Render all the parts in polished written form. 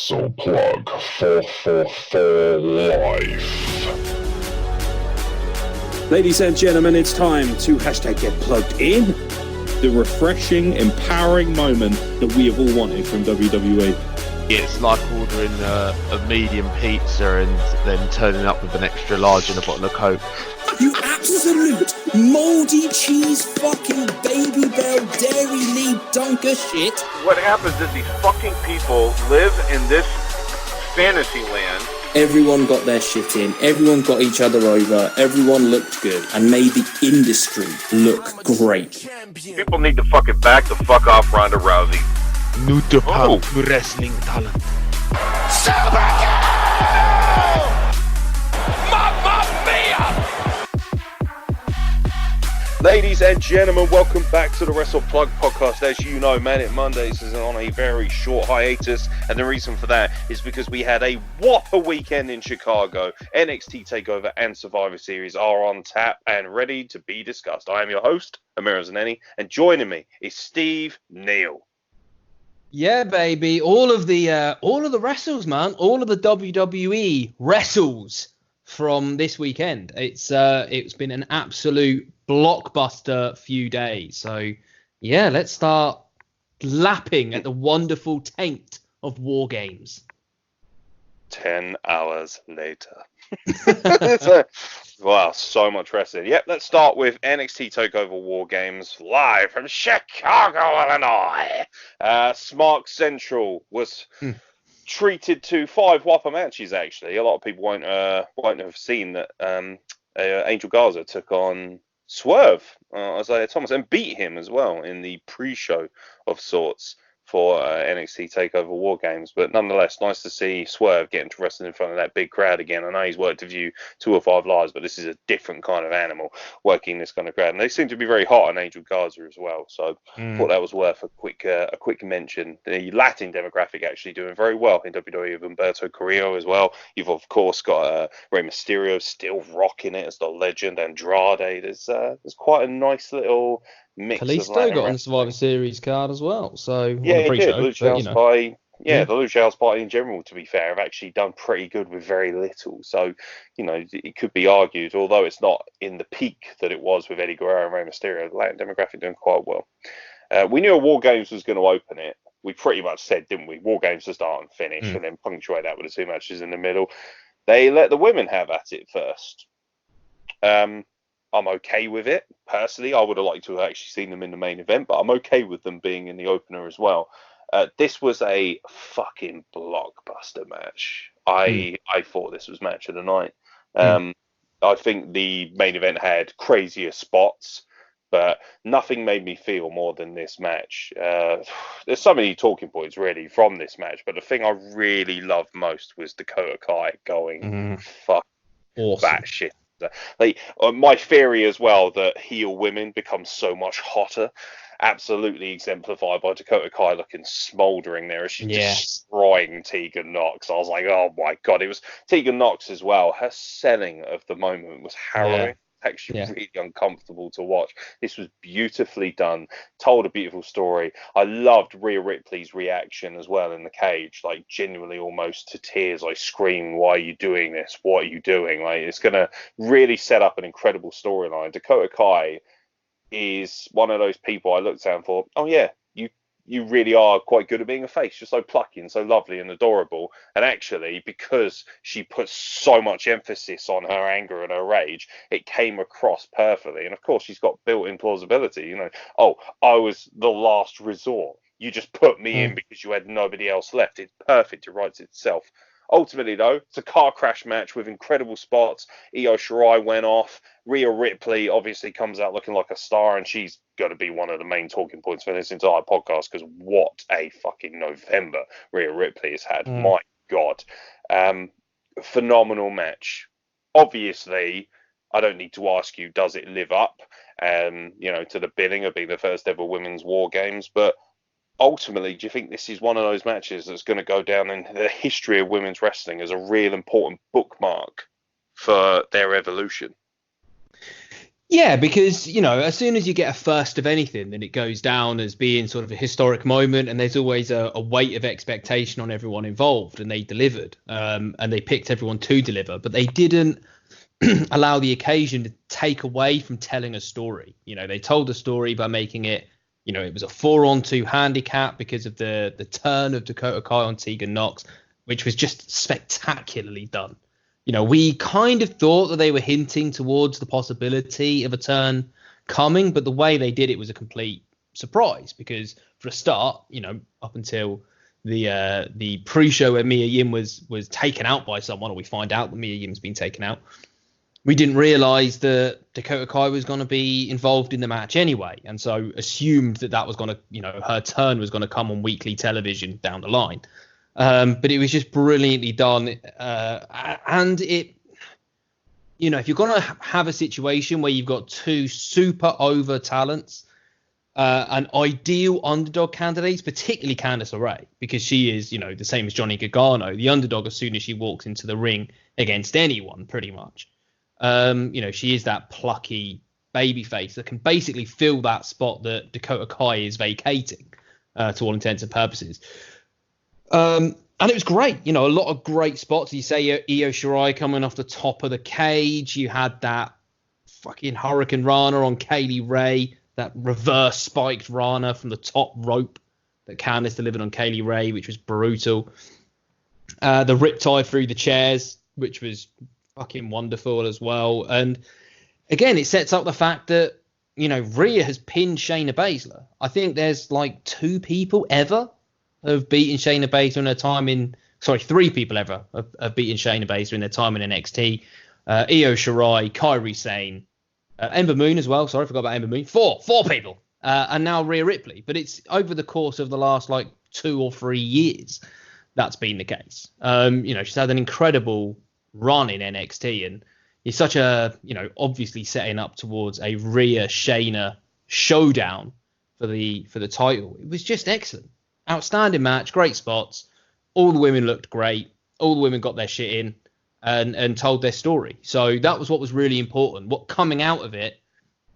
Wrestle Plug 444 Life. Ladies and gentlemen, it's time to hashtag get plugged in. The refreshing, empowering moment that we have all wanted from WWE. It's like ordering a medium pizza and then turning up with an extra large and a bottle of Coke. You absolute mouldy cheese fucking baby bell dairy lead dunker shit. What happens is these fucking people live in this fantasy land. Everyone got their shit in, everyone got each other over, everyone looked good, and made the industry look great. People need to fucking back the fuck off Ronda Rousey. New Japan wrestling talent. Ladies and gentlemen, welcome back to the Wrestle Plug podcast. As you know, Manic Mondays is on a very short hiatus, and the reason for that is because we had a whopper weekend in Chicago. NXT Takeover and Survivor Series are on tap and ready to be discussed. I am your host, Amer and joining me is Steve Neal. Yeah, baby, all of the wrestles, man, all of the WWE wrestles from this weekend. It's been an absolute blockbuster few days. So yeah, let's start lapping at the wonderful taint of WarGames. 10 hours later. Wow, so much wrestling. Yep, let's start with NXT Takeover WarGames live from Chicago, Illinois. Smart Central was treated to 5 whopper matches, actually. A lot of people won't have seen that Angel Garza took on Swerve, Isaiah Thomas, and beat him as well in the pre-show of sorts for NXT TakeOver WarGames. But nonetheless, nice to see Swerve getting to wrestle in front of that big crowd again. I know he's worked a few 205 Lives, but this is a different kind of animal working this kind of crowd. And they seem to be very hot on Angel Garza as well. So I thought that was worth a quick mention. The Latin demographic actually doing very well in WWE with Humberto Carrillo as well. You've, of course, got Rey Mysterio still rocking it as the legend. Andrade. There's quite a nice little mix. Kalisto got on the Survivor Series card as well. So yeah, he did. The Lucha House Party in general, to be fair, have actually done pretty good with very little. So, it could be argued, although it's not in the peak that it was with Eddie Guerrero and Rey Mysterio, the Latin demographic doing quite well. We knew WarGames was going to open it. We pretty much said, didn't we? WarGames to start and finish, and then punctuate that with the 2 matches in the middle. They let the women have at it first. I'm okay with it. Personally, I would have liked to have actually seen them in the main event, but I'm okay with them being in the opener as well. This was a fucking blockbuster match. I thought this was match of the night. I think the main event had crazier spots, but nothing made me feel more than this match. There's so many talking points really from this match, but the thing I really loved most was Dakota Kai going fuck that shit. My theory as well that heel women become so much hotter, absolutely exemplified by Dakota Kai looking smouldering there as she's destroying Tegan Nox. I was like, oh my god, it was Tegan Nox as well. Her selling of the moment was harrowing. Actually really uncomfortable to watch. This was beautifully done, told a beautiful story. I loved Rhea Ripley's reaction as well in the cage, like genuinely almost to tears. I screamed, why are you doing this? What are you doing? Like, it's going to really set up an incredible storyline. Dakota Kai is one of those people I looked at and thought, oh yeah, you really are quite good at being a face. You're so plucky and so lovely and adorable. And actually, because she puts so much emphasis on her anger and her rage, it came across perfectly. And of course, she's got built-in plausibility. Oh, I was the last resort. You just put me in because you had nobody else left. It's perfect. It writes itself. Ultimately, though, it's a car crash match with incredible spots. Io Shirai went off. Rhea Ripley obviously comes out looking like a star, and she's got to be one of the main talking points for this entire podcast because what a fucking November Rhea Ripley has had. My God. Phenomenal match. Obviously, I don't need to ask you, does it live up, to the billing of being the first ever women's WarGames? But ultimately, do you think this is one of those matches that's going to go down in the history of women's wrestling as a real important bookmark for their evolution? Yeah, because, as soon as you get a first of anything, then it goes down as being sort of a historic moment, and there's always a weight of expectation on everyone involved, and they delivered, and they picked everyone to deliver, but they didn't allow the occasion to take away from telling a story. They told the story by making it, it was a 4-on-2 handicap because of the turn of Dakota Kai on Tegan Nox, which was just spectacularly done. We kind of thought that they were hinting towards the possibility of a turn coming, but the way they did it was a complete surprise because for a start, up until the pre-show where Mia Yim was taken out by someone, or we find out that Mia Yim's been taken out, we didn't realize that Dakota Kai was going to be involved in the match anyway, and so assumed that was going to, her turn was going to come on weekly television down the line. But it was just brilliantly done. And it, if you're going to have a situation where you've got two super over talents, and ideal underdog candidates, particularly Candice LeRae, because she is, the same as Johnny Gargano, the underdog as soon as she walks into the ring against anyone, pretty much. She is that plucky babyface that can basically fill that spot that Dakota Kai is vacating, to all intents and purposes. And it was great, a lot of great spots. You say Io Shirai coming off the top of the cage. You had that fucking Hurricane Rana on Kaylee Ray, that reverse spiked Rana from the top rope that Candice delivered on Kaylee Ray, which was brutal. The riptide through the chairs, which was fucking wonderful as well. And again, it sets up the fact that, Rhea has pinned Shayna Baszler. I think there's like 2 people ever have beaten Shayna Baszler in their time in... Sorry, 3 people ever have beaten Shayna Baszler in their time in NXT. Io Shirai, Kairi Sane, Ember Moon as well. Sorry, I forgot about Ember Moon. 4 people. And now Rhea Ripley. But it's over the course of the last, 2 or 3 years that's been the case. She's had an incredible run in NXT. And it's such a, obviously setting up towards a Rhea Shayna showdown for the title. It was just excellent. Outstanding match, great spots. All the women looked great. All the women got their shit in and told their story. So that was what was really important. What coming out of it,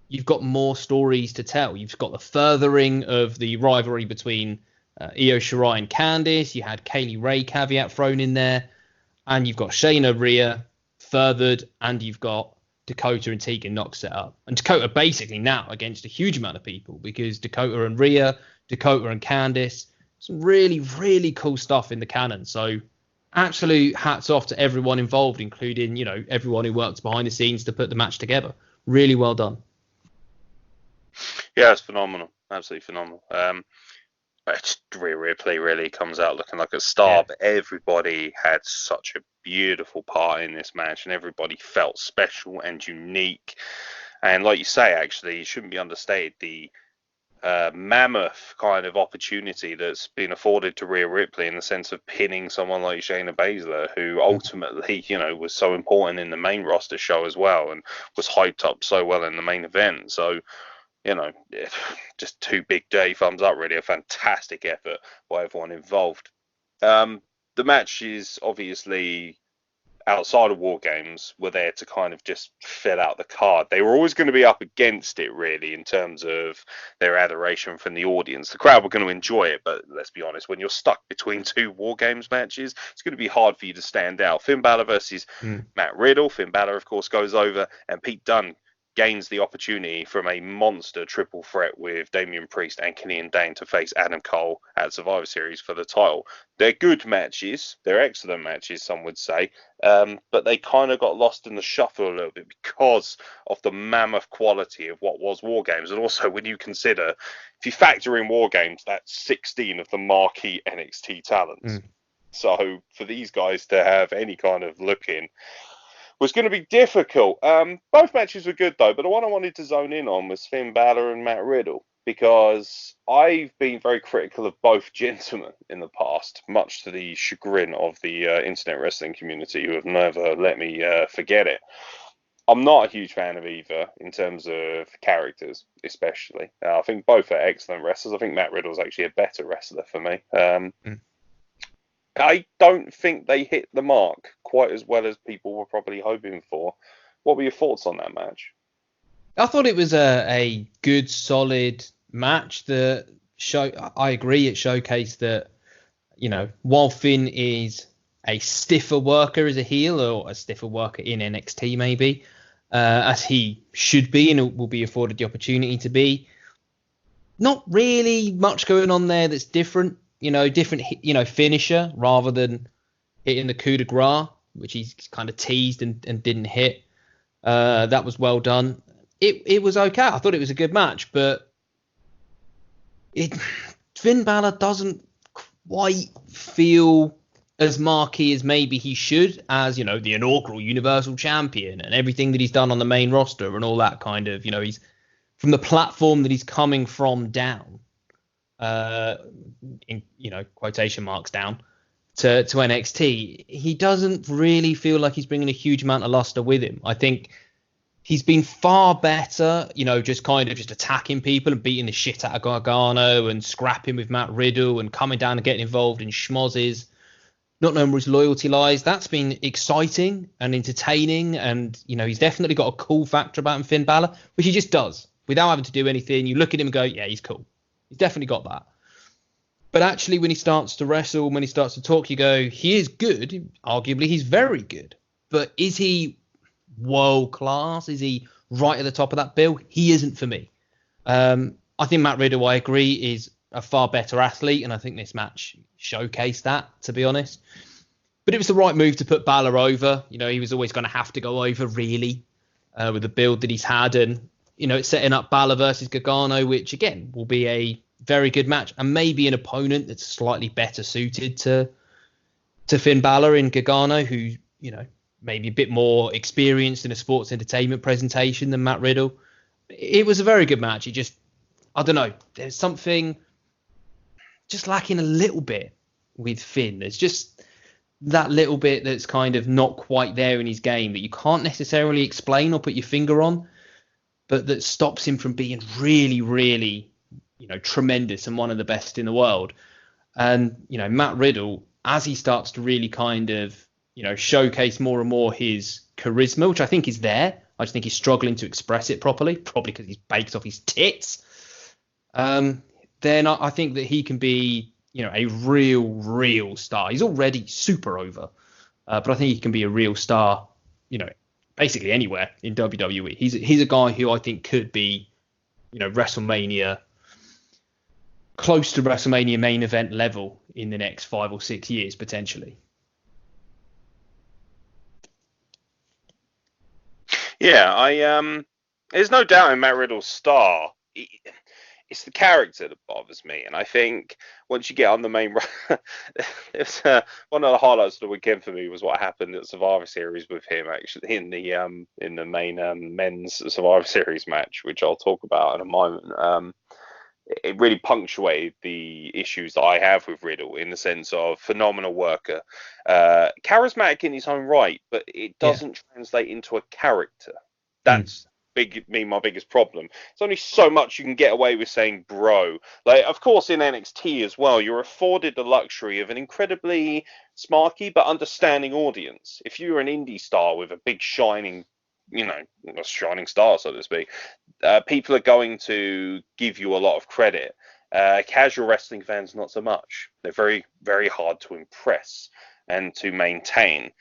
you've got more stories to tell. You've got the furthering of the rivalry between Io Shirai and Candice. You had Kaylee Ray caveat thrown in there. And you've got Shayna Rhea furthered. And you've got Dakota and Tegan Nox set up. And Dakota basically now against a huge amount of people because Dakota and Rhea, Dakota and Candice, some really, really cool stuff in the canon. So absolute hats off to everyone involved, including, everyone who worked behind the scenes to put the match together. Really well done. Yeah, it's phenomenal. Absolutely phenomenal. Rhea Ripley really comes out looking like a star, but everybody had such a beautiful part in this match and everybody felt special and unique. And like you say, actually, it shouldn't be understated, the mammoth kind of opportunity that's been afforded to Rhea Ripley in the sense of pinning someone like Shayna Baszler, who ultimately, was so important in the main roster show as well and was hyped up so well in the main event. So, just 2 big day thumbs up, really. A fantastic effort by everyone involved. The match is obviously outside of WarGames were there to kind of just fill out the card. They were always going to be up against it, really, in terms of their adoration from the audience. The crowd were going to enjoy it, but let's be honest, when you're stuck between 2 WarGames matches, it's going to be hard for you to stand out. Finn Balor versus Matt Riddle. Finn Balor, of course, goes over, and Pete Dunne gains the opportunity from a monster triple threat with Damian Priest and Killian Dane to face Adam Cole at Survivor Series for the title. They're good matches. They're excellent matches, some would say. But they kind of got lost in the shuffle a little bit because of the mammoth quality of what was WarGames. And also when you consider, if you factor in WarGames, that's 16 of the marquee NXT talents. So for these guys to have any kind of look in was going to be difficult. Both matches were good, though, but the one I wanted to zone in on was Finn Balor and Matt Riddle, because I've been very critical of both gentlemen in the past, much to the chagrin of the internet wrestling community, who have never let me forget it. I'm not a huge fan of either in terms of characters, especially. I think both are excellent wrestlers. I think Matt Riddle's actually a better wrestler for me. I don't think they hit the mark quite as well as people were probably hoping for. What were your thoughts on that match? I thought it was a good, solid match. I agree, it showcased that, while Finn is a stiffer worker as a heel, or a stiffer worker in NXT maybe, as he should be and will be afforded the opportunity to be, not really much going on there that's different. Finisher rather than hitting the coup de grace, which he's kind of teased and didn't hit. That was well done. It was okay. I thought it was a good match, but Finn Balor doesn't quite feel as marquee as maybe he should, as, the inaugural Universal Champion and everything that he's done on the main roster and all that kind of, he's from the platform that he's coming from down, in quotation marks down, to NXT. He doesn't really feel like he's bringing a huge amount of luster with him. I think he's been far better, just kind of just attacking people and beating the shit out of Gargano and scrapping with Matt Riddle and coming down and getting involved in schmozzes, not knowing where his loyalty lies. That's been exciting and entertaining, and he's definitely got a cool factor about him, Finn Balor, which he just does without having to do anything. You look at him and go, yeah, he's cool. He's definitely got that. But actually, when he starts to wrestle, when he starts to talk, you go, he is good. Arguably, he's very good. But is he world class? Is he right at the top of that bill? He isn't for me. I think Matt Riddle, I agree, is a far better athlete, and I think this match showcased that, to be honest. But it was the right move to put Balor over. He was always going to have to go over, really, with the build that he's had. And, it's setting up Balor versus Gargano, which, again, will be a very good match, and maybe an opponent that's slightly better suited to Finn Balor in Gargano, who, maybe a bit more experienced in a sports entertainment presentation than Matt Riddle. It was a very good match. It just, I don't know, there's something just lacking a little bit with Finn. There's just that little bit that's kind of not quite there in his game that you can't necessarily explain or put your finger on, but that stops him from being really, really, tremendous and one of the best in the world. And, Matt Riddle, as he starts to really kind of, showcase more and more his charisma, which I think is there. I just think he's struggling to express it properly, probably because he's baked off his tits. Then I think that he can be, a real star. He's already super over, but I think he can be a real star, basically anywhere in WWE. He's a guy who I think could be, WrestleMania, close to WrestleMania main event level in the next 5 or 6 years, potentially. Yeah, there's no doubt in Matt Riddle's star. It's the character that bothers me, and I think once you get on the main, it's one of the highlights of the weekend for me was what happened at Survivor Series with him, actually, in the main men's Survivor Series match, which I'll talk about in a moment. It really punctuated the issues that I have with Riddle, in the sense of phenomenal worker, charismatic in his own right, but it doesn't translate into a character. That's my biggest problem. It's only so much you can get away with saying bro. Like, of course, in NXT as well, you're afforded the luxury of an incredibly smarky but understanding audience. If you're an indie star with a big shining, a shining star, so to speak, people are going to give you a lot of credit. Casual wrestling fans, not so much. They're very, very hard to impress and to maintain.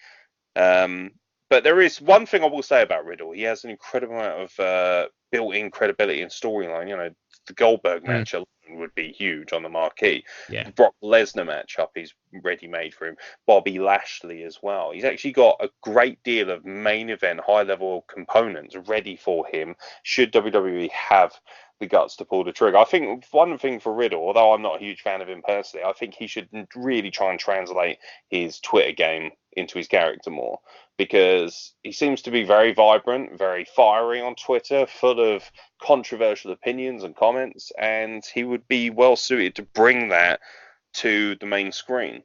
But there is one thing I will say about Riddle. He has an incredible amount of built-in credibility and storyline. The Goldberg match alone would be huge on the marquee. Yeah. The Brock Lesnar matchup is ready-made for him. Bobby Lashley as well. He's actually got a great deal of main event, high-level components ready for him, should WWE have the guts to pull the trigger. I think one thing for Riddle, although I'm not a huge fan of him personally, I think he should really try and translate his Twitter game into his character more, because he seems to be very vibrant, very fiery on Twitter, full of controversial opinions and comments, and he would be well suited to bring that to the main screen.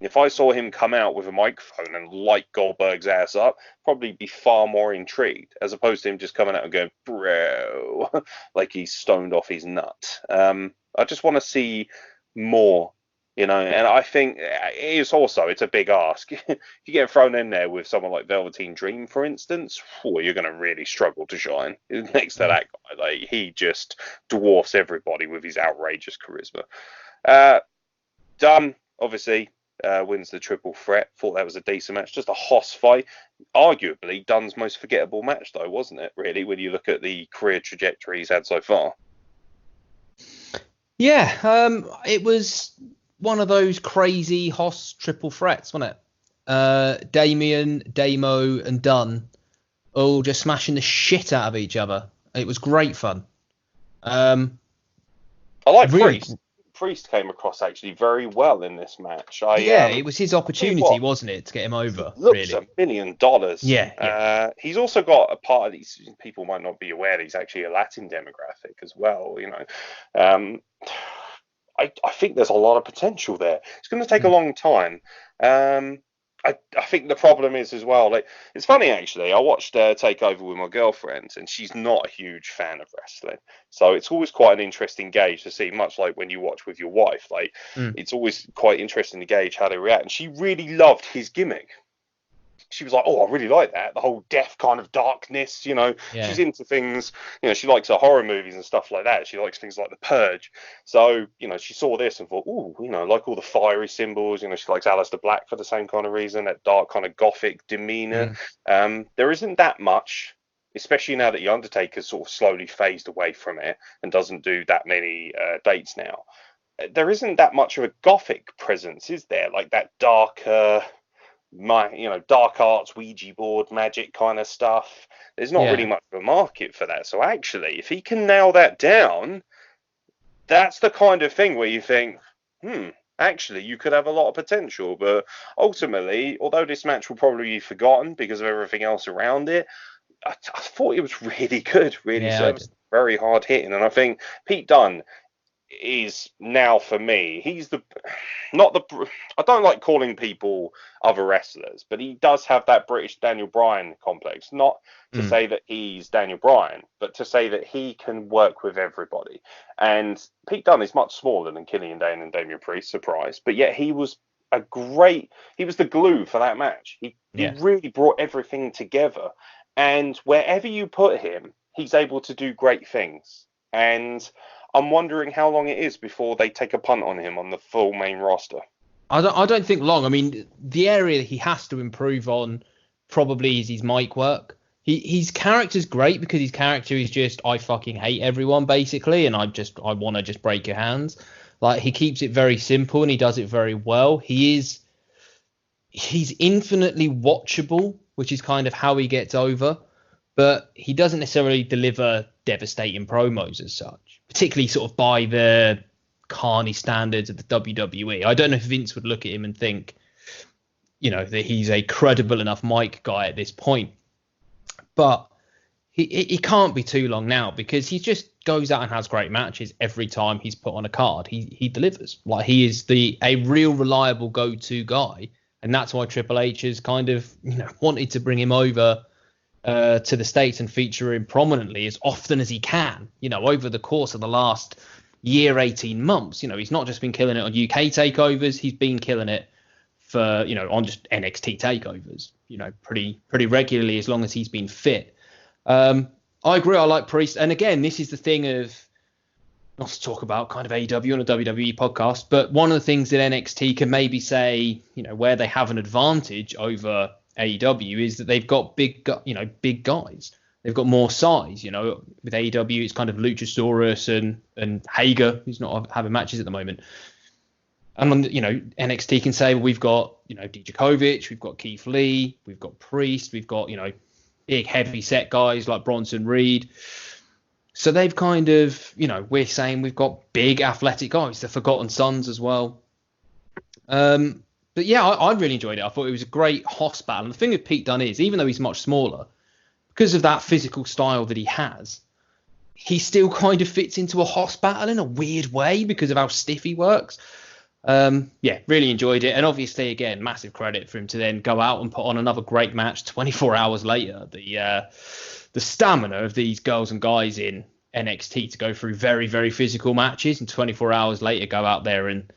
If I saw him come out with a microphone and light Goldberg's ass up, probably be far more intrigued, as opposed to him just coming out and going, bro, like he's stoned off his nut. I just want to see more You know, and I think it's a big ask. If you get thrown in there with someone like Velveteen Dream, for instance, you're going to really struggle to shine next to that guy. Like, he just dwarfs everybody with his outrageous charisma. Dunn, obviously, wins the triple threat. Thought that was a decent match. Just a hoss fight. Arguably, Dunn's most forgettable match, though, wasn't it, really, when you look at the career trajectory he's had so far? Yeah, it was one of those crazy Hoss triple threats, wasn't it? Damien, Damo, and Dunn all just smashing the shit out of each other. It was great fun. I like really, Priest. Priest came across actually very well in this match. It was his opportunity, wasn't it, to get him over? Looks $1 million. Yeah. He's also got a part of these. People might not be aware that he's actually a Latin demographic as well. You know, I think there's a lot of potential there. It's going to take a long time. I think the problem is as well, like, it's funny actually, I watched Takeover with my girlfriend, and she's not a huge fan of wrestling. So it's always quite an interesting gauge to see, much like when you watch with your wife. Like, it's always quite interesting to gauge how they react. And she really loved his gimmick. She was like, oh, I really like that. The whole death kind of darkness, you know. Yeah. She's into things, you know, she likes her horror movies and stuff like that. She likes things like The Purge. So, you know, she saw this and thought, oh, you know, like all the fiery symbols. You know, she likes Aleister Black for the same kind of reason, that dark kind of gothic demeanor. There isn't that much, especially now that The Undertaker's sort of slowly phased away from it and doesn't do that many dates now. There isn't that much of a gothic presence, is there? Like that darker... dark arts, Ouija board, magic kind of stuff. There's not really much of a market for that. So actually, if he can nail that down, that's the kind of thing where you think, actually, you could have a lot of potential. But ultimately, although this match will probably be forgotten because of everything else around it, I thought it was really good, very hard hitting. And I think Pete Dunne is now, for me, I don't like calling people other wrestlers, but he does have that British Daniel Bryan complex. Not to say that he's Daniel Bryan, but to say that he can work with everybody. And Pete Dunne is much smaller than Killian Dane and Damian Priest, surprise, but yet he was the glue for that match. He really brought everything together, and wherever you put him, he's able to do great things. And I'm wondering how long it is before they take a punt on him on the full main roster. I don't think long. I mean, the area that he has to improve on probably is his mic work. His character's great because his character is just, I fucking hate everyone, basically, and I want to just break your hands. Like, he keeps it very simple and he does it very well. He's infinitely watchable, which is kind of how he gets over, but he doesn't necessarily deliver devastating promos as such, particularly sort of by the carny standards of the WWE. I don't know if Vince would look at him and think, you know, that he's a credible enough mic guy at this point. But he can't be too long now, because he just goes out and has great matches every time he's put on a card. He delivers. Like, he is a real reliable go-to guy, and that's why Triple H has kind of, you know, wanted to bring him over to the States and feature him prominently as often as he can, you know, over the course of the last year, 18 months. You know, he's not just been killing it on UK takeovers, he's been killing it for, you know, on just NXT takeovers, you know, pretty regularly as long as he's been fit. I agree, I like Priest. And again, this is the thing of, not to talk about kind of AEW on a WWE podcast, but one of the things that NXT can maybe say, you know, where they have an advantage over AEW is that they've got big guys. They've got more size. You know, with AEW, it's kind of Luchasaurus and Hager, who's not having matches at the moment. And on, you know, NXT can say, well, we've got, you know, Dijakovic, we've got Keith Lee, we've got Priest, we've got, you know, big heavy set guys like Bronson Reed. So they've kind of, you know, we're saying we've got big athletic guys, the Forgotten Sons as well. But yeah, I really enjoyed it. I thought it was a great Hoss battle. And the thing with Pete Dunne is, even though he's much smaller, because of that physical style that he has, he still kind of fits into a Hoss battle in a weird way because of how stiff he works. Yeah, really enjoyed it. And obviously, again, massive credit for him to then go out and put on another great match 24 hours later. The stamina of these girls and guys in NXT to go through very, very physical matches and 24 hours later go out there and,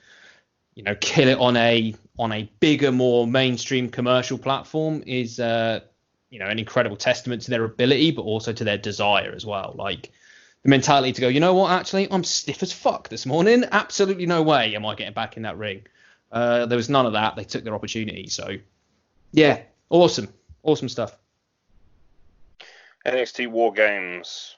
kill it on a bigger, more mainstream commercial platform is an incredible testament to their ability, but also to their desire as well. Like the mentality to go, you know what, actually, I'm stiff as fuck this morning. Absolutely no way am I getting back in that ring. There was none of that. They took their opportunity. So, yeah, awesome stuff. NXT WarGames,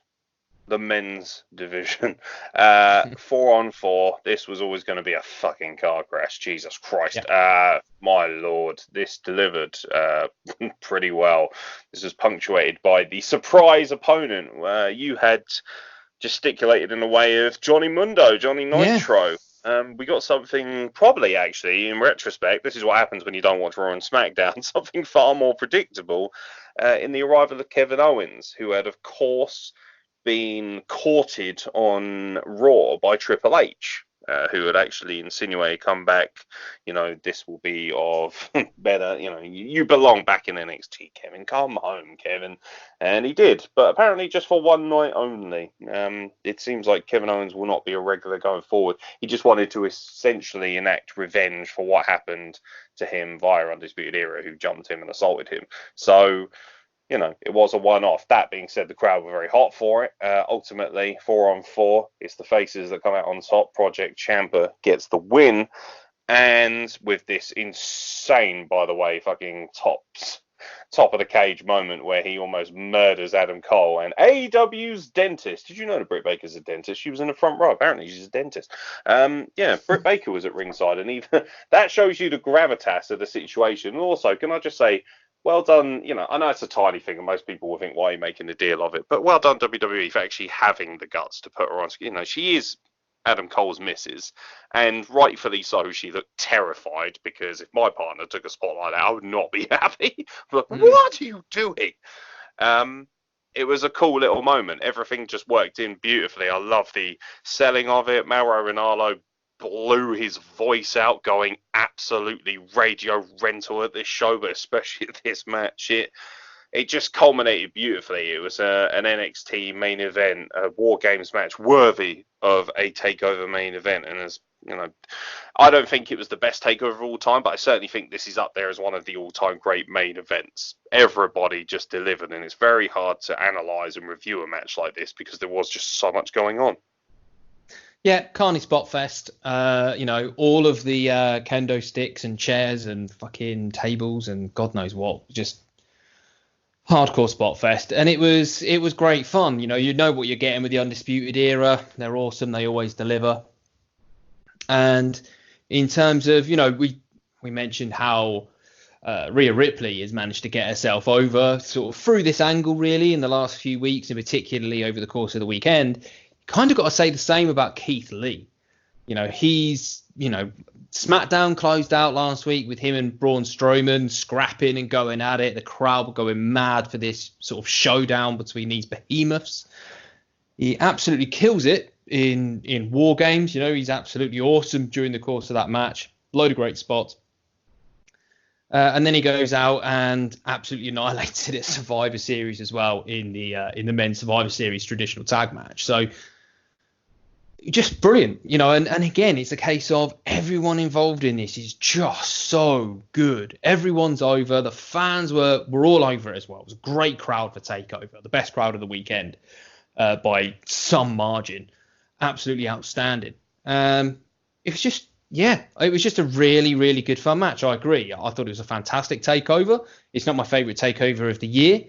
the men's division. 4-on-4. This was always going to be a fucking car crash. Jesus Christ. Yeah. My lord. This delivered pretty well. This was punctuated by the surprise opponent. You had gesticulated in the way of Johnny Mundo, Johnny Nitro. Yeah. We got something, probably actually, in retrospect, this is what happens when you don't watch Raw and SmackDown, something far more predictable in the arrival of Kevin Owens, who had, of course, been courted on Raw by Triple H, who had actually insinuated come back, this will be of better, you belong back in NXT, Kevin, come home, Kevin. And he did, but apparently just for one night only. It seems like Kevin Owens will not be a regular going forward. He just wanted to essentially enact revenge for what happened to him via Undisputed Era, who jumped him and assaulted him. So, it was a one-off. That being said, the crowd were very hot for it. Ultimately, 4-on-4, it's the faces that come out on top. Project Ciampa gets the win. And with this insane, by the way, fucking top of the cage moment where he almost murders Adam Cole and AEW's dentist. Did you know that Britt Baker's a dentist? She was in the front row. Apparently she's a dentist. Britt Baker was at ringside, and even that shows you the gravitas of the situation. And also, can I just say, well done, I know it's a tiny thing and most people will think, why are you making a deal of it? But well done, WWE, for actually having the guts to put her on. She is Adam Cole's missus, and rightfully so, she looked terrified, because if my partner took a spot like that, I would not be happy. But what are you doing? It was a cool little moment. Everything just worked in beautifully. I love the selling of it. Mauro Ranallo blew his voice out, going absolutely radio rental at this show, but especially at this match. It just culminated beautifully. It was an NXT main event, a WarGames match worthy of a Takeover main event. And as I don't think it was the best Takeover of all time, but I certainly think this is up there as one of the all-time great main events. Everybody just delivered, and it's very hard to analyse and review a match like this because there was just so much going on. Yeah, Carney Spot Fest. All of the kendo sticks and chairs and fucking tables and God knows what. Just hardcore spot fest. And it was great fun. You know what you're getting with the Undisputed Era. They're awesome. They always deliver. And in terms of, we mentioned how Rhea Ripley has managed to get herself over sort of through this angle really in the last few weeks, and particularly over the course of the weekend. Kind of got to say the same about Keith Lee. He's, SmackDown closed out last week with him and Braun Strowman scrapping and going at it. The crowd were going mad for this sort of showdown between these behemoths. He absolutely kills it in WarGames. He's absolutely awesome during the course of that match. Load of great spots. And then he goes out and absolutely annihilates it at Survivor Series as well in the men's Survivor Series traditional tag match. So just brilliant, and again, it's a case of everyone involved in this is just so good. Everyone's over. The fans were all over it as well. It was a great crowd for Takeover, the best crowd of the weekend by some margin. Absolutely outstanding. It was just a really, really good fun match. I agree. I thought it was a fantastic Takeover. It's not my favourite Takeover of the year.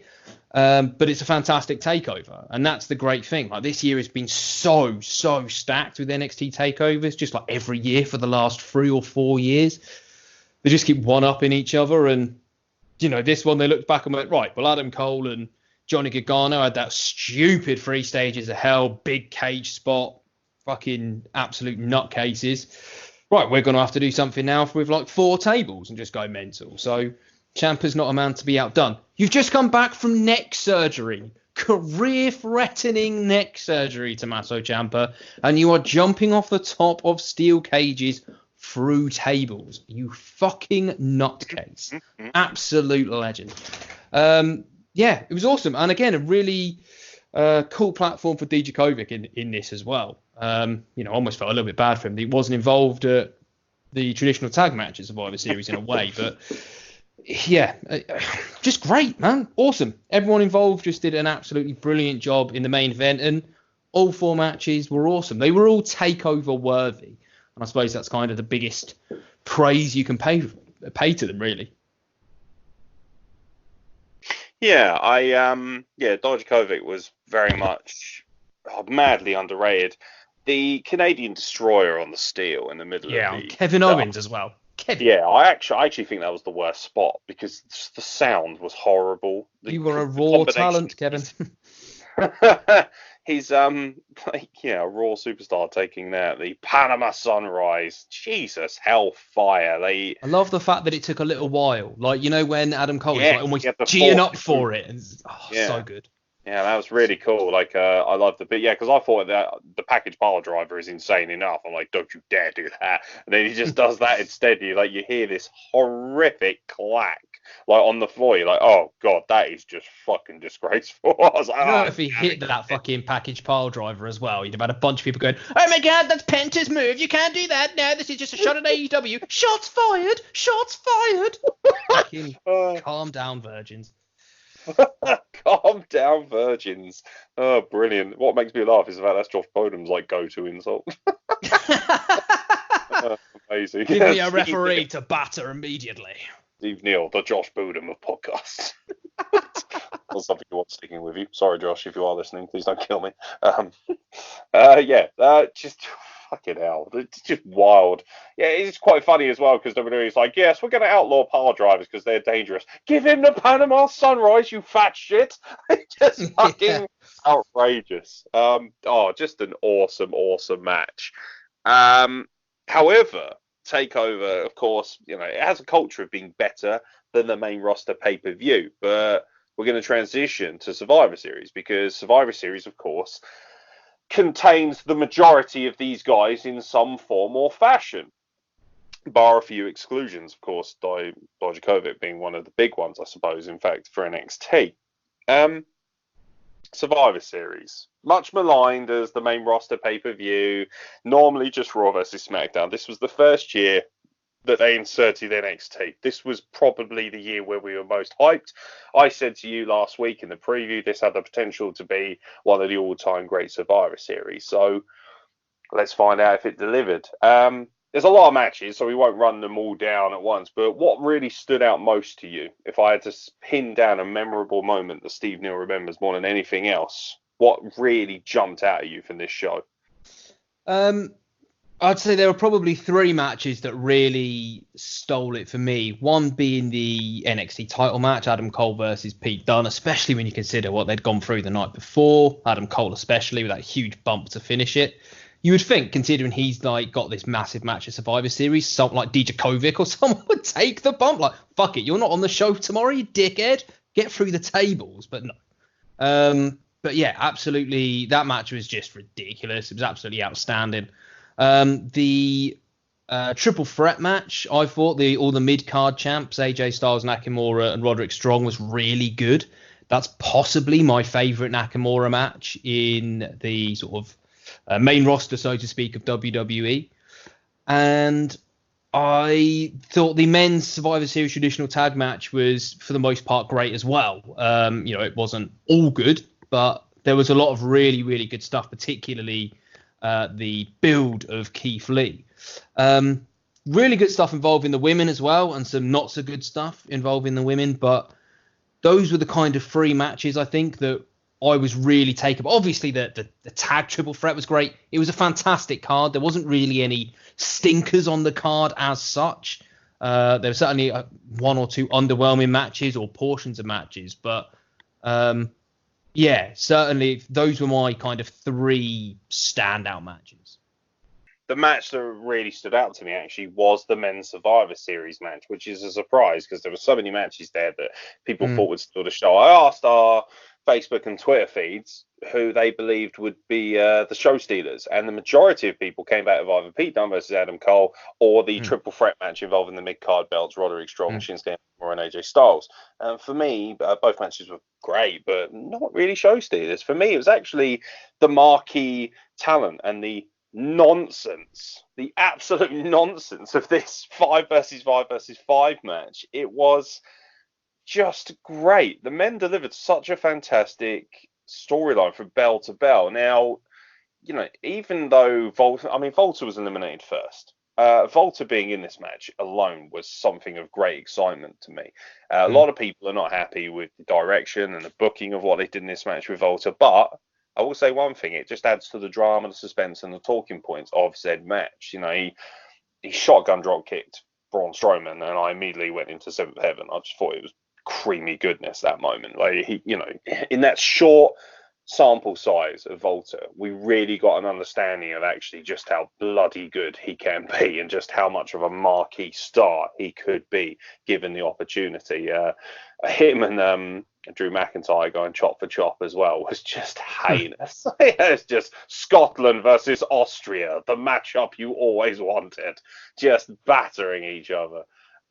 But it's a fantastic Takeover, and that's the great thing. Like, this year has been so stacked with NXT Takeovers, just like every year for the last 3 or 4 years. They just keep one-upping each other, and this one they looked back and went, right, well, Adam Cole and Johnny Gargano had that stupid 3 stages of hell, big cage spot, fucking absolute nutcases. Right, we're going to have to do something now with like 4 tables and just go mental. So Ciampa's not a man to be outdone. You've just come back from neck surgery, career-threatening neck surgery, Tommaso Ciampa, and you are jumping off the top of steel cages through tables. You fucking nutcase. Absolute legend. It was awesome. And again, a really cool platform for Dijakovic in this as well. Almost felt a little bit bad for him. He wasn't involved at the traditional tag match at Survivor Series in a way, but yeah, just great, man. Awesome. Everyone involved just did an absolutely brilliant job in the main event, and all 4 matches were awesome. They were all takeover worthy, and I suppose that's kind of the biggest praise you can pay to them, really. Yeah, Dijakovic was very much madly underrated. The Canadian Destroyer on the steel in the middle of the Kevin Owens as well. Yeah, I actually think that was the worst spot because the sound was horrible. You were a raw talent, Kevin. He's a raw superstar taking that. The Panama Sunrise, Jesus, hellfire. I love the fact that it took a little while. Like, you know, when Adam Cole was like almost geeing up for it, and so good. Yeah, that was really cool. Like, I loved the bit. Yeah, because I thought that the package pile driver is insane enough. I'm like, don't you dare do that. And then he just does that instead. You hear this horrific clack, like on the floor. You're like, oh god, that is just fucking disgraceful. I was like, if he hit that fucking package pile driver as well, you'd have had a bunch of people going, oh my god, that's Penta's move. You can't do that. No, this is just a shot at AEW. Shots fired. Shots fired. Fucking calm down, virgins. Calm down, virgins. Oh, brilliant. What makes me laugh is the fact that's Josh Bodum's go-to insult. Amazing. Give me a referee to batter immediately. Steve Neal, the Josh Bodum of podcasts. Or something you want sticking with you. Sorry, Josh, if you are listening, please don't kill me. Just fucking hell. It's just wild. Yeah, it's quite funny as well because WWE is like, yes, we're going to outlaw pile drivers because they're dangerous. Give him the Panama Sunrise, you fat shit. Just fucking outrageous. Just an awesome match. However, Takeover, of course, it has a culture of being better than the main roster pay-per-view, but we're going to transition to Survivor Series because Survivor Series, of course, contains the majority of these guys in some form or fashion, bar a few exclusions, of course, Dijakovic being one of the big ones, I suppose, in fact, for NXT. Survivor Series, much maligned as the main roster pay-per-view, normally just Raw versus SmackDown. This was the first year that they inserted NXT. This was probably the year where we were most hyped. I said to you last week in the preview, this had the potential to be one of the all-time great Survivor Series. So let's find out if it delivered. There's a lot of matches, so we won't run them all down at once. But what really stood out most to you, if I had to pin down a memorable moment that Steve Neal remembers more than anything else, what really jumped out at you from this show? I'd say there were probably 3 matches that really stole it for me. One being the NXT title match, Adam Cole versus Pete Dunne, especially when you consider what they'd gone through the night before. Adam Cole especially, with that huge bump to finish it. You would think, considering he's got this massive match at Survivor Series, something like Dijakovic or someone would take the bump. Like, fuck it, you're not on the show tomorrow, you dickhead. Get through the tables. But no. But yeah, absolutely, that match was just ridiculous. It was absolutely outstanding. The triple threat match, I thought all the mid-card champs, AJ Styles, Nakamura, and Roderick Strong, was really good. That's possibly my favourite Nakamura match in the sort of main roster, so to speak, of WWE. And I thought the men's Survivor Series traditional tag match was, for the most part, great as well. It wasn't all good, but there was a lot of really, really good stuff, particularly the build of Keith Lee. Really good stuff involving the women as well, and some not so good stuff involving the women. But those were the kind of 3 matches, I think, that I was really taken. Obviously, the tag triple threat was great. It was a fantastic card. There wasn't really any stinkers on the card as such. There were certainly 1 or 2 underwhelming matches or portions of matches. But yeah, certainly those were my kind of 3 standout matches. The match that really stood out to me actually was the men's Survivor Series match, which is a surprise because there were so many matches there that people thought would steal the show. I asked our Facebook and Twitter feeds who they believed would be the show stealers, and the majority of people came back with either Pete Dunne versus Adam Cole or the triple threat match involving the mid-card belts, Roderick Strong, Shinsuke Nakamura, and AJ Styles. For me, both matches were great, but not really show stealers. For me, it was actually the marquee talent and the nonsense, the absolute nonsense of this 5 versus 5 versus 5 match. It was just great. The men delivered such a fantastic storyline from bell to bell. Now, even though Volta was eliminated first. Volta being in this match alone was something of great excitement to me. A lot of people are not happy with the direction and the booking of what they did in this match with Volta, but I will say one thing, it just adds to the drama, the suspense, and the talking points of said match. He shotgun drop kicked Braun Strowman, and I immediately went into seventh heaven. I just thought it was creamy goodness, that moment. Like, in that short sample size of Volta, we really got an understanding of actually just how bloody good he can be and just how much of a marquee star he could be given the opportunity. Him and Drew McIntyre going chop for chop as well was just heinous. It's just Scotland versus Austria, the matchup you always wanted, just battering each other.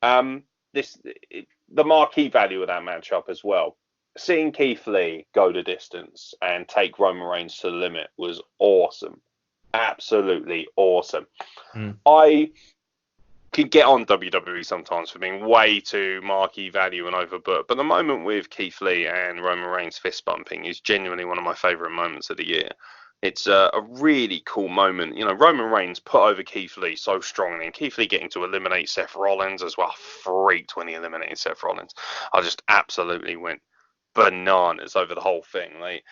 The marquee value of that matchup as well. Seeing Keith Lee go the distance and take Roman Reigns to the limit was awesome. Absolutely awesome. I could get on WWE sometimes for being way too marquee value and overbooked, but the moment with Keith Lee and Roman Reigns fist bumping is genuinely one of my favourite moments of the year. It's a really cool moment. Roman Reigns put over Keith Lee so strongly, and Keith Lee getting to eliminate Seth Rollins as well. Freaked when he eliminated Seth Rollins. I just absolutely went bananas over the whole thing. Like,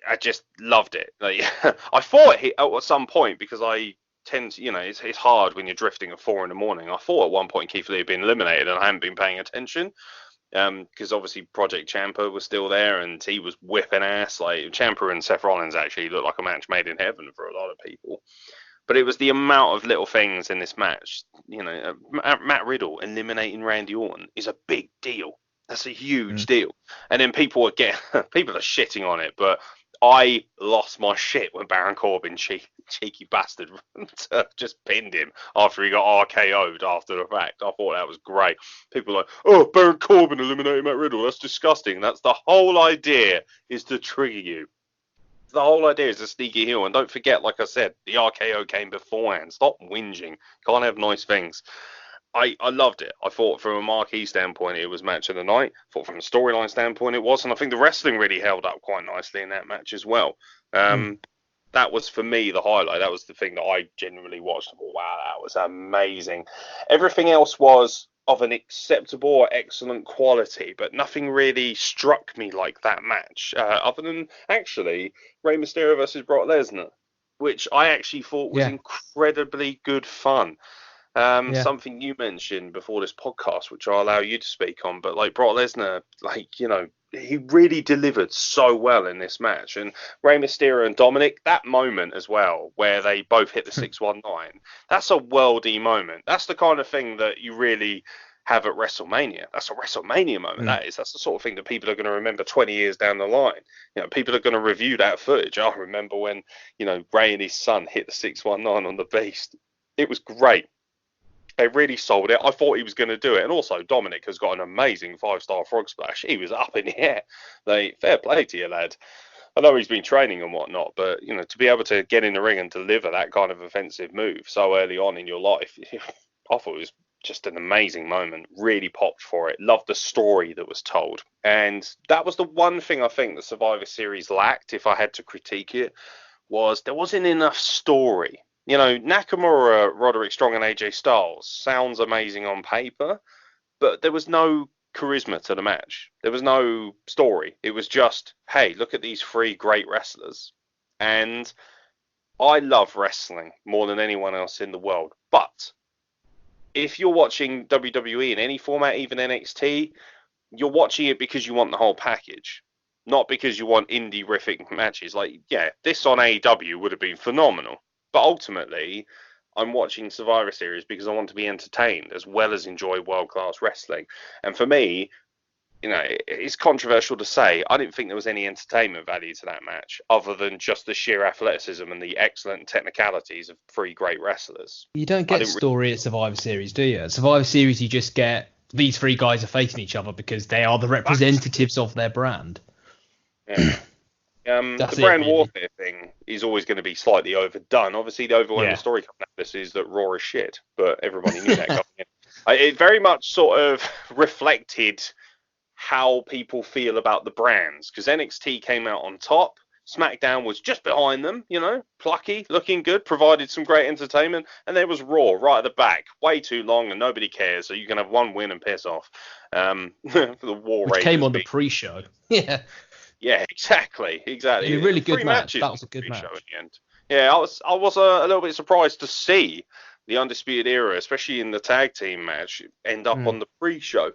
I just loved it. Like, I thought at some point, because I tend to, it's hard when you're drifting at 4 a.m. I thought at one point Keith Lee had been eliminated and I hadn't been paying attention. Because obviously Project Ciampa was still there and he was whipping ass. Like, Ciampa and Seth Rollins actually looked like a match made in heaven for a lot of people. But it was the amount of little things in this match. Matt Riddle eliminating Randy Orton is a big deal. That's a huge deal. And then people are shitting on it, but I lost my shit when Baron Corbin, cheeky bastard, just pinned him after he got RKO'd after the fact. I thought that was great. People are like, oh, Baron Corbin eliminated Matt Riddle. That's disgusting. That's the whole idea, is to trigger you. The whole idea is a sneaky heel. And don't forget, like I said, the RKO came beforehand. Stop whinging. Can't have nice things. I loved it. I thought from a marquee standpoint, it was match of the night. I thought from a storyline standpoint, it was. And I think the wrestling really held up quite nicely in that match as well. That was, for me, the highlight. That was the thing that I genuinely watched. I thought, wow, that was amazing. Everything else was of an acceptable or excellent quality, but nothing really struck me like that match, other than, actually, Rey Mysterio versus Brock Lesnar, which I actually thought was incredibly good fun. Something you mentioned before this podcast, which I'll allow you to speak on, but like Brock Lesnar, he really delivered so well in this match. And Rey Mysterio and Dominic, that moment as well, where they both hit the 619, that's a worldy moment. That's the kind of thing that you really have at WrestleMania. That's a WrestleMania moment. That's the sort of thing that people are going to remember 20 years down the line. People are going to review that footage. I remember when, Rey and his son hit the 619 on the Beast. It was great. They really sold it. I thought he was going to do it. And also, Dominic has got an amazing 5-star frog splash. He was up in the air. Fair play to you, lad. I know he's been training and whatnot, but, to be able to get in the ring and deliver that kind of offensive move so early on in your life, I thought it was just an amazing moment. Really popped for it. Loved the story that was told. And that was the one thing I think the Survivor Series lacked, if I had to critique it, was there wasn't enough story. Nakamura, Roderick Strong and AJ Styles sounds amazing on paper, but there was no charisma to the match. There was no story. It was just, hey, look at these 3 great wrestlers. And I love wrestling more than anyone else in the world. But if you're watching WWE in any format, even NXT, you're watching it because you want the whole package, not because you want indie-rific matches. This on AEW would have been phenomenal. But ultimately, I'm watching Survivor Series because I want to be entertained as well as enjoy world-class wrestling. And for me, it's controversial to say, I didn't think there was any entertainment value to that match other than just the sheer athleticism and the excellent technicalities of 3 great wrestlers. You don't get story at Survivor Series, do you? At Survivor Series, you just get these 3 guys are facing each other because they are the representatives of their brand. Yeah. That's The brand really. warfare thing is always going to be slightly overdone. Obviously, the overwhelming story coming out of this is that Raw is shit, but everybody knew that going in. It very much sort of reflected how people feel about the brands, because NXT came out on top. SmackDown was just behind them, plucky, looking good, provided some great entertainment, and there was Raw right at the back, way too long, and nobody cares, so you can have one win and piss off. For the War Which came on the Raiders. pre-show. Yeah. Yeah, exactly. A really good Three match. matches That was a good pre-show match. in the end. Yeah, I was a little bit surprised to see the Undisputed Era, especially in the tag team match, end up on the pre-show.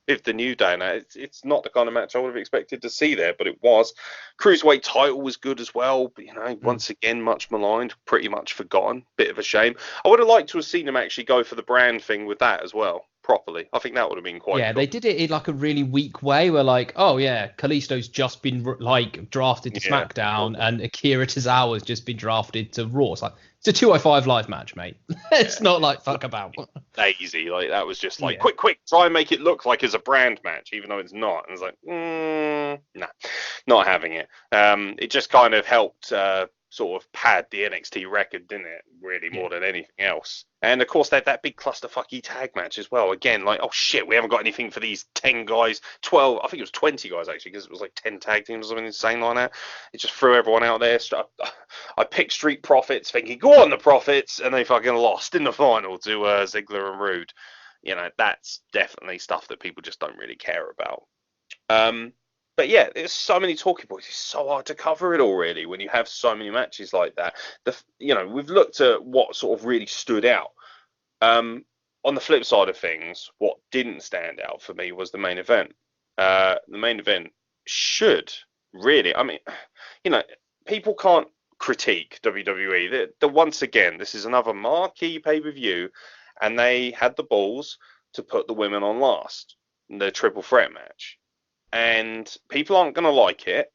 With the New Day now, it's not the kind of match I would have expected to see there, but it was. Cruiserweight title was good as well, but once again, much maligned, pretty much forgotten. Bit of a shame. I would have liked to have seen them actually go for the brand thing with that as well, properly. I think that would have been quite cool. They did it in like a really weak way where like, oh yeah, Kalisto's just been like drafted to SmackDown and Akira Tozawa's just been drafted to Raw. It's like, it's a 205 live match, mate. It's not like fuck about. Lazy, like that was just like quick, try and make it look like it's a brand match, even though it's not. And it's like, nah, not having it. It just kind of helped sort of pad the NXT record, didn't it? Really, more than anything else. And of course, that big clusterfucky tag match as well. Again, like, oh shit, we haven't got anything for these 10 guys, 12, I think it was 20 guys actually, because it was like 10 tag teams or something insane like that. It just threw everyone out there. I picked Street Profits, thinking, go on the Profits, and they fucking lost in the final to Ziggler and Rude. That's definitely stuff that people just don't really care about. But yeah, there's so many talking points. It's so hard to cover it all, really, when you have so many matches like that. We've looked at what sort of really stood out. On the flip side of things, what didn't stand out for me was the main event. The main event should really, people can't critique WWE. Once again, this is another marquee pay-per-view, and they had the balls to put the women on last in the triple threat match. And people aren't going to like it,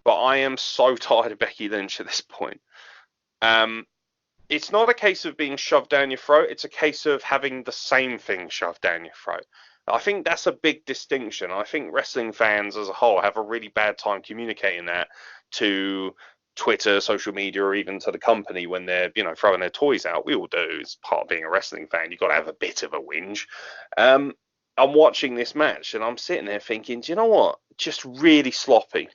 but I am so tired of Becky Lynch at this point. It's not a case of being shoved down your throat. It's a case of having the same thing shoved down your throat. I think that's a big distinction. I think wrestling fans as a whole have a really bad time communicating that to Twitter, social media, or even to the company when they're, throwing their toys out. We all do. It's part of being a wrestling fan. You've got to have a bit of a whinge. I'm watching this match and I'm sitting there thinking, do you know what? Just really sloppy.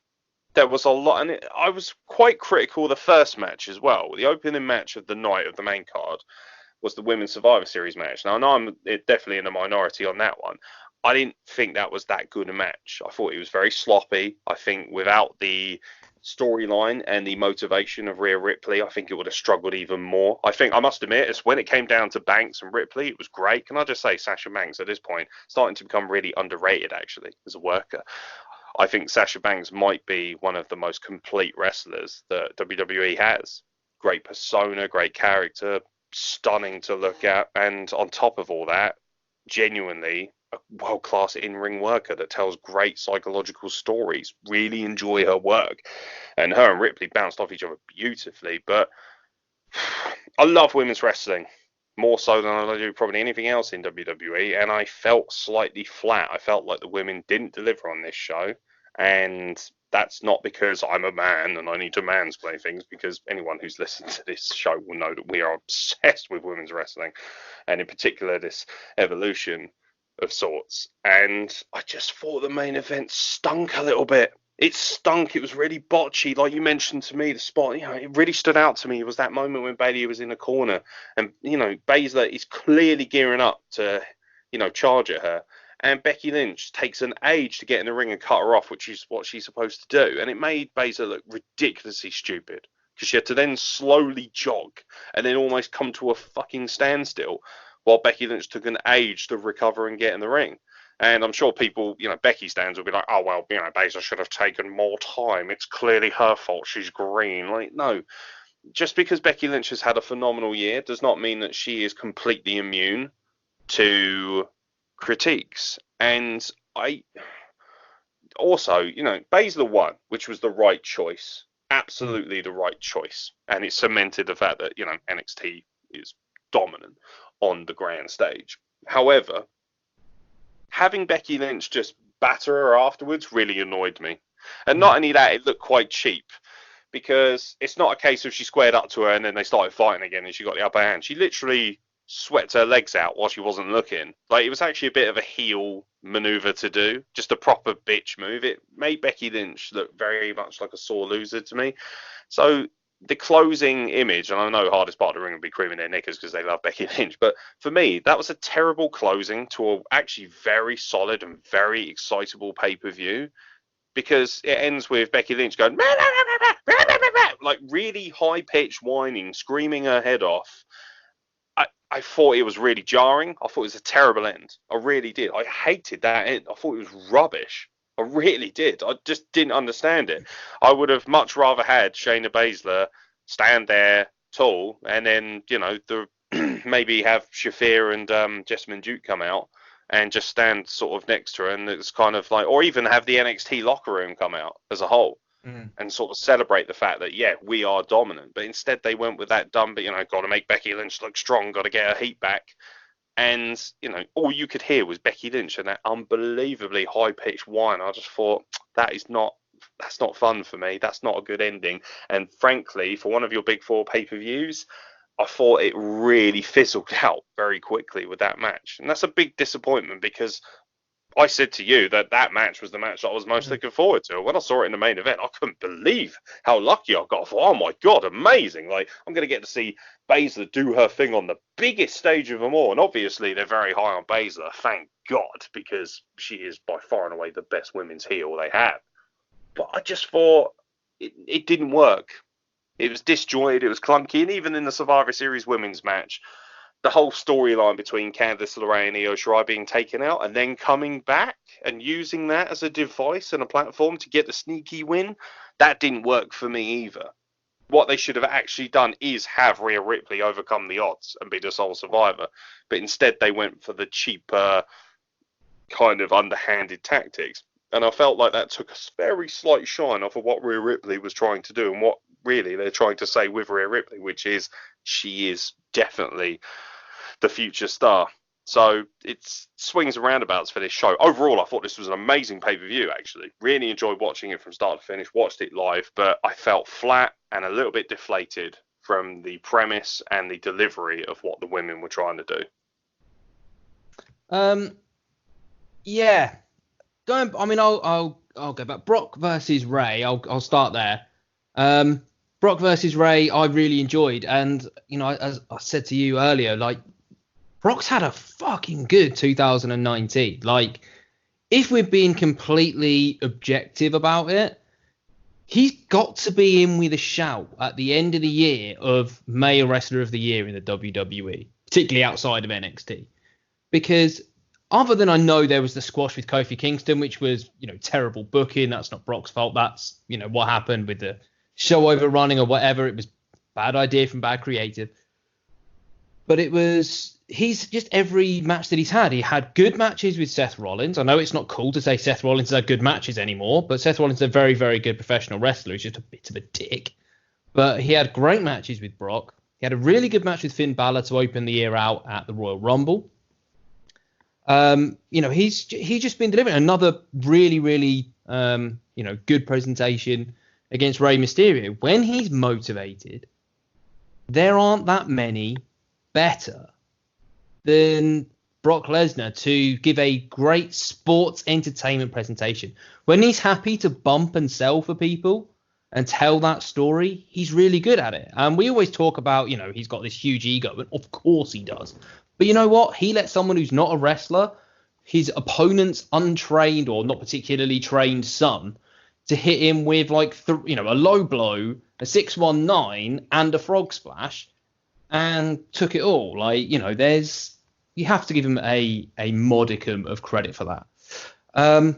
There was a lot, and I was quite critical of the first match as well. The opening match of the night of the main card was the Women's Survivor Series match. Now, I know I'm definitely in the minority on that one. I didn't think that was that good a match. I thought it was very sloppy. I think without the storyline and the motivation of Rhea Ripley, I think it would have struggled even more. I must admit, it's when it came down to Banks and Ripley, it was great. Can I just say Sasha Banks at this point starting to become really underrated actually as a worker. I think Sasha Banks might be one of the most complete wrestlers that WWE has. Great persona, great character, stunning to look at, and on top of all that, genuinely a world-class in-ring worker that tells great psychological stories. Really enjoy her work. And her and Ripley bounced off each other beautifully. But I love women's wrestling, more so than I do probably anything else in WWE, and I felt slightly flat. I felt like the women didn't deliver on this show, and that's not because I'm a man and I need to mansplain things, because anyone who's listened to this show will know that we are obsessed with women's wrestling, and in particular this evolution of sorts. And I just thought the main event stunk a little bit. It stunk. It was really botchy. Like you mentioned to me, the spot, it really stood out to me. It was that moment when Bayley was in the corner and, Baszler is clearly gearing up to, charge at her. And Becky Lynch takes an age to get in the ring and cut her off, which is what she's supposed to do. And it made Baszler look ridiculously stupid, because she had to then slowly jog and then almost come to a fucking standstill while Becky Lynch took an age to recover and get in the ring. And I'm sure people, Becky stands will be like, oh, well, Baszler should have taken more time. It's clearly her fault. She's green. Like, no. Just because Becky Lynch has had a phenomenal year does not mean that she is completely immune to critiques. And I also, Baszler won, which was the right choice. Absolutely the right choice. And it cemented the fact that, NXT is dominant on the grand stage. However, having Becky Lynch just batter her afterwards really annoyed me. And not only that, it looked quite cheap, because it's not a case of she squared up to her and then they started fighting again and she got the upper hand. She literally swept her legs out while she wasn't looking. Like, it was actually a bit of a heel maneuver to do, just a proper bitch move. It made Becky Lynch look very much like a sore loser to me. So the closing image, and I know hardest part of the ring would be creaming their knickers because they love Becky Lynch, but for me, that was a terrible closing to a actually very solid and very excitable pay-per-view, because it ends with Becky Lynch going like really high-pitched whining, screaming her head off. I thought it was really jarring. I thought it was a terrible end. I really did. I hated that end. I thought it was rubbish. I really did. I just didn't understand it. I would have much rather had Shayna Baszler stand there tall, and then, you know, maybe have Shafir and Jessamine Duke come out and just stand sort of next to her, and it's kind of like, or even have the NXT locker room come out as a whole and sort of celebrate the fact that, yeah, we are dominant. But instead they went with that dumb, but, you know, got to make Becky Lynch look strong, got to get her heat back. And, you know, all you could hear was Becky Lynch and that unbelievably high-pitched whine. I just thought, that's not fun for me. That's not a good ending. And frankly, for one of your big four pay-per-views, I thought it really fizzled out very quickly with that match. And that's a big disappointment, because I said to you that match was the match that I was most looking forward to. When I saw it in the main event, I couldn't believe how lucky I got. I thought, oh my God, amazing. Like, I'm going to get to see Baszler do her thing on the biggest stage of them all. And obviously they're very high on Baszler, thank God, because she is by far and away the best women's heel they have. But I just thought it didn't work. It was disjointed, it was clunky, and even in the Survivor Series women's match, the whole storyline between Candice LeRae and Io Shirai being taken out and then coming back and using that as a device and a platform to get the sneaky win, that didn't work for me either. What they should have actually done is have Rhea Ripley overcome the odds and be the sole survivor. But instead they went for the cheaper, kind of underhanded tactics. And I felt like that took a very slight shine off of what Rhea Ripley was trying to do and what really they're trying to say with Rhea Ripley, which is she is definitely the future star. So it's swings and roundabouts for this show. Overall, I thought this was an amazing pay-per-view, actually. Really enjoyed watching it from start to finish, watched it live, but I felt flat and a little bit deflated from the premise and the delivery of what the women were trying to do. Yeah. I'll go back. Brock versus Ray. I'll start there. Brock versus Ray, I really enjoyed, and you know, as I said to you earlier, like, Brock's had a fucking good 2019. Like, if we're being completely objective about it, he's got to be in with a shout at the end of the year of Male Wrestler of the Year in the WWE, particularly outside of NXT, because other than, I know there was the squash with Kofi Kingston, which was, you know, terrible booking. That's not Brock's fault. That's, you know, what happened with the show overrunning or whatever. It was bad idea from bad creative. But he's just every match that he's had. He had good matches with Seth Rollins. I know it's not cool to say Seth Rollins has had good matches anymore, but Seth Rollins is a very, very good professional wrestler. He's just a bit of a dick. But he had great matches with Brock. He had a really good match with Finn Balor to open the year out at the Royal Rumble. You know, he's just been delivering another really, really, you know, good presentation against Rey Mysterio. When he's motivated, there aren't that many better than Brock Lesnar to give a great sports entertainment presentation. When he's happy to bump and sell for people and tell that story, he's really good at it. And we always talk about, you know, he's got this huge ego, and of course he does. But you know what? He lets someone who's not a wrestler, his opponent's untrained or not particularly trained son, to hit him with like, you know, a low blow, a 619 and a frog splash, and took it all. Like, you know, you have to give him a modicum of credit for that.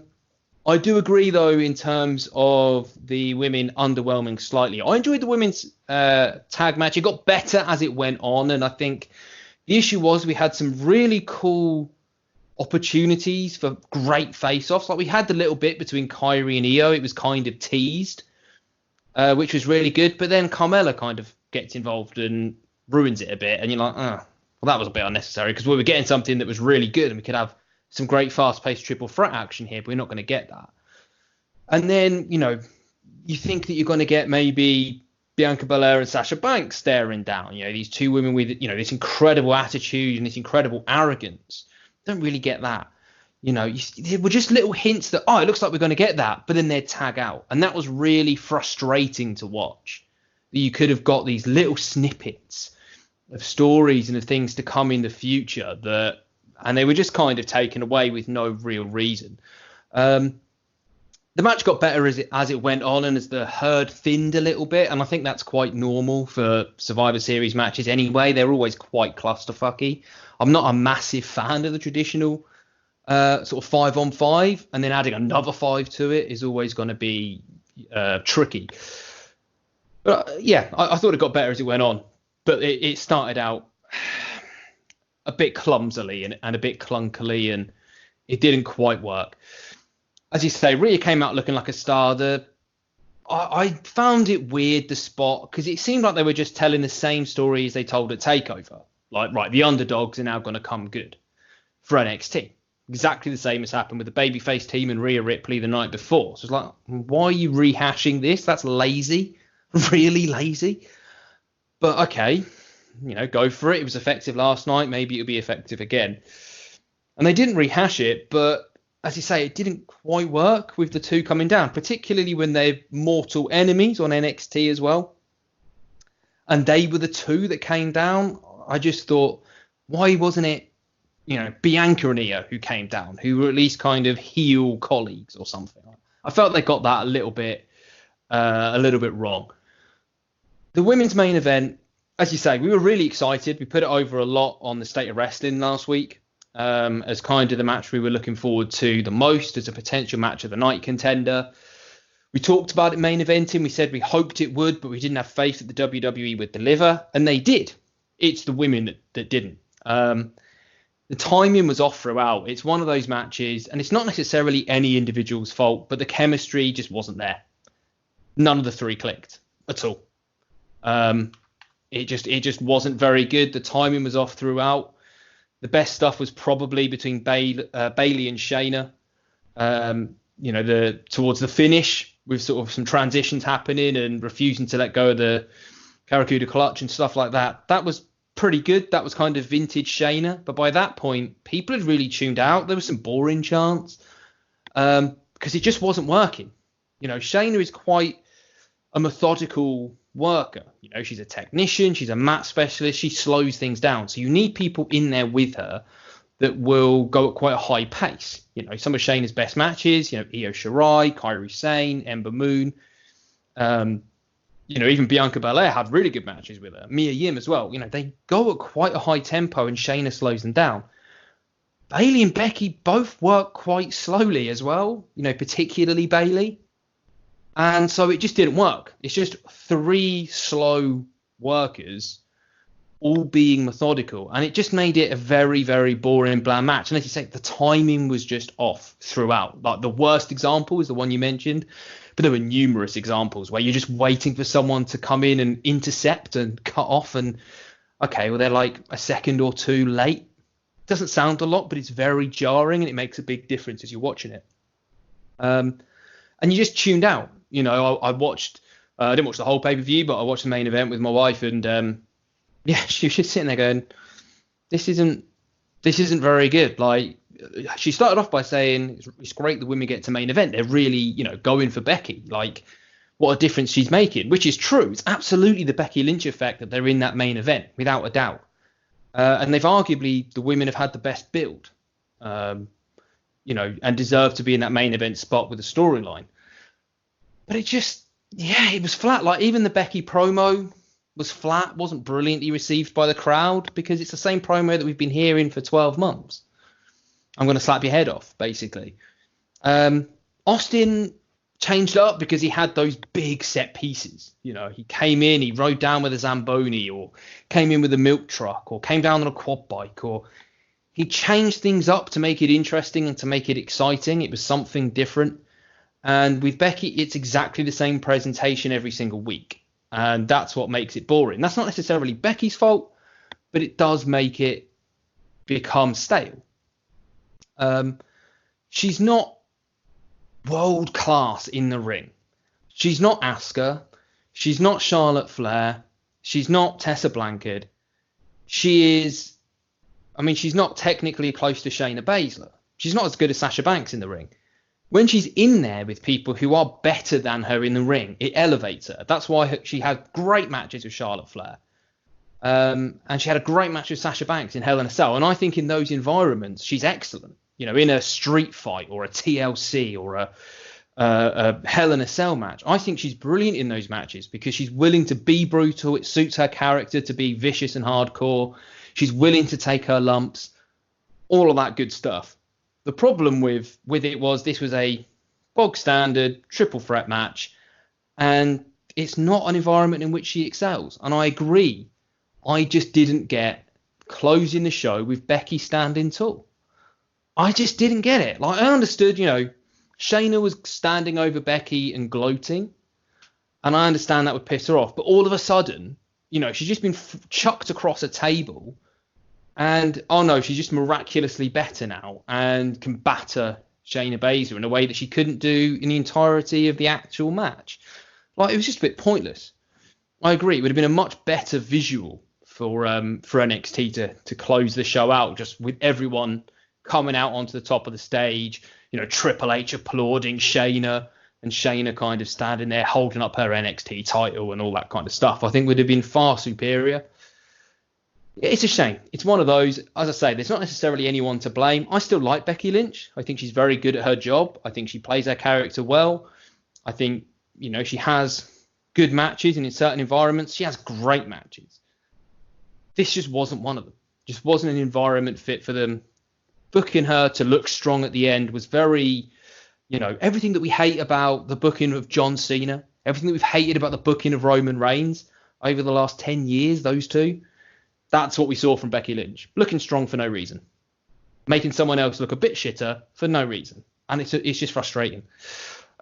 I do agree, though, in terms of the women underwhelming slightly. I enjoyed the women's tag match. It got better as it went on, and I think the issue was we had some really cool opportunities for great face-offs. Like, we had the little bit between Kyrie and Io. It was kind of teased, which was really good. But then Carmella kind of gets involved and ruins it a bit. And you're like, well, that was a bit unnecessary, because we were getting something that was really good and we could have some great fast-paced triple threat action here, but we're not going to get that. And then, you think that you're going to get maybe Bianca Belair and Sasha Banks staring down, these two women with, this incredible attitude and this incredible arrogance. Don't really get that. There were just little hints that, it looks like we're going to get that, but then they'd tag out. And that was really frustrating to watch. You could have got these little snippets of stories and of things to come in the future and they were just kind of taken away with no real reason. The match got better as it went on and as the herd thinned a little bit. And I think that's quite normal for Survivor Series matches anyway. They're always quite clusterfucky. I'm not a massive fan of the traditional sort of 5-on-5, and then adding another 5 to it is always going to be tricky. But I thought it got better as it went on. But it started out a bit clumsily and a bit clunkily, and it didn't quite work. As you say, Rhea came out looking like a star. I found it weird, the spot, because it seemed like they were just telling the same story as they told at Takeover. Like, right, the underdogs are now going to come good for NXT. Exactly the same as happened with the babyface team and Rhea Ripley the night before. So it's like, why are you rehashing this? That's lazy, really lazy. But okay, go for it. It was effective last night. Maybe it'll be effective again. And they didn't rehash it, but as you say, it didn't quite work with the two coming down, particularly when they're mortal enemies on NXT as well. And they were the two that came down. I just thought, why wasn't it, Bianca and Io who came down, who were at least kind of heel colleagues or something? I felt they got that a little bit wrong. The women's main event, as you say, we were really excited. We put it over a lot on the State of Wrestling last week. As kind of the match we were looking forward to the most as a potential match of the night contender. We talked about it main eventing. We said we hoped it would, but we didn't have faith that the WWE would deliver, and they did. It's the women that didn't. The timing was off throughout. It's one of those matches, and it's not necessarily any individual's fault, but the chemistry just wasn't there. None of the three clicked at all. It just wasn't very good. The timing was off throughout. The best stuff was probably between Bailey and Shayna. Towards the finish, with sort of some transitions happening and refusing to let go of the Karakuda clutch and stuff like that. That was pretty good. That was kind of vintage Shayna. But by that point, people had really tuned out. There was some boring chants because it just wasn't working. Shayna is quite a methodical worker. She's a technician, she's a mat specialist, she slows things down. So you need people in there with her that will go at quite a high pace. Some of Shayna's best matches, Io Shirai, Kairi Sane, Ember Moon, even Bianca Belair had really good matches with her. Mia Yim as well. They go at quite a high tempo and Shayna slows them down. Bailey and Becky both work quite slowly as well, particularly Bailey. And so it just didn't work. It's just three slow workers all being methodical. And it just made it a very, very boring, bland match. And as you say, the timing was just off throughout. Like the worst example is the one you mentioned. But there were numerous examples where you're just waiting for someone to come in and intercept and cut off. And, okay, well, they're like a second or two late. Doesn't sound a lot, but it's very jarring and it makes a big difference as you're watching it. And you just tuned out. I watched, I didn't watch the whole pay-per-view, but I watched the main event with my wife, and she was just sitting there going, this isn't very good. Like, she started off by saying it's great that women get to main event. They're really, going for Becky. Like, what a difference she's making, which is true. It's absolutely the Becky Lynch effect that they're in that main event, without a doubt. And they've arguably, the women have had the best build, and deserve to be in that main event spot with a storyline. But it just, it was flat. Like, even the Becky promo was flat, wasn't brilliantly received by the crowd, because it's the same promo that we've been hearing for 12 months. I'm going to slap your head off, basically. Austin changed up because he had those big set pieces. He came in, he rode down with a Zamboni, or came in with a milk truck, or came down on a quad bike, or he changed things up to make it interesting and to make it exciting. It was something different. And with Becky, it's exactly the same presentation every single week. And that's what makes it boring. That's not necessarily Becky's fault, but it does make it become stale. She's not world class in the ring. She's not Asuka. She's not Charlotte Flair. She's not Tessa Blanchard. She's not technically close to Shayna Baszler. She's not as good as Sasha Banks in the ring. When she's in there with people who are better than her in the ring, it elevates her. That's why she had great matches with Charlotte Flair. And she had a great match with Sasha Banks in Hell in a Cell. And I think in those environments, she's excellent. You know, in a street fight or a TLC or a Hell in a Cell match, I think she's brilliant in those matches because she's willing to be brutal. It suits her character to be vicious and hardcore. She's willing to take her lumps, all of that good stuff. The problem with it was this was a bog standard triple threat match, and it's not an environment in which she excels. And I agree. I just didn't get closing the show with Becky standing tall. I just didn't get it. Like, I understood, you know, Shayna was standing over Becky and gloating, and I understand that would piss her off. But all of a sudden, you know, she's just been chucked across a table, and oh no, she's just miraculously better now and can batter Shayna Baszler in a way that she couldn't do in the entirety of the actual match. Like, it was just a bit pointless. I agree. It would have been a much better visual for NXT to close the show out, just with everyone coming out onto the top of the stage, you know, Triple H applauding Shayna and Shayna kind of standing there holding up her NXT title and all that kind of stuff. I think would have been far superior. It's a shame. It's one of those, as I say, there's not necessarily anyone to blame. I still like Becky Lynch. I think she's very good at her job. I think she plays her character well. I think, you know, she has good matches, and in certain environments, she has great matches. This just wasn't one of them. Just wasn't an environment fit for them. Booking her to look strong at the end was very, you know, everything that we hate about the booking of John Cena, everything that we've hated about the booking of Roman Reigns over the last 10 years, those two, that's what we saw from Becky Lynch. Looking strong for no reason. Making someone else look a bit shitter for no reason. And it's just frustrating.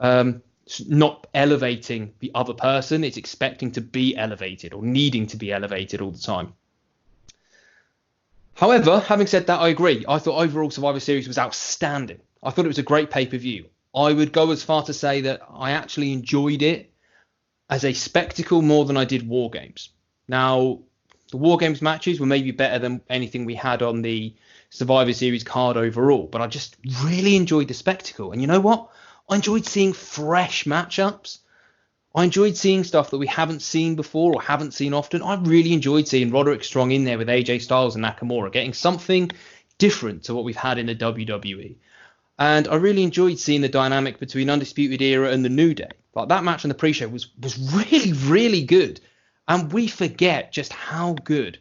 Not elevating the other person. It's expecting to be elevated or needing to be elevated all the time. However, having said that, I agree. I thought overall Survivor Series was outstanding. I thought it was a great pay-per-view. I would go as far to say that I actually enjoyed it as a spectacle more than I did WarGames. Now, the WarGames matches were maybe better than anything we had on the Survivor Series card overall, but I just really enjoyed the spectacle. And you know what? I enjoyed seeing fresh matchups. I enjoyed seeing stuff that we haven't seen before or haven't seen often. I really enjoyed seeing Roderick Strong in there with AJ Styles and Nakamura, getting something different to what we've had in the WWE. And I really enjoyed seeing the dynamic between Undisputed Era and the New Day. Like, that match on the pre-show was really, really good. And we forget just how good,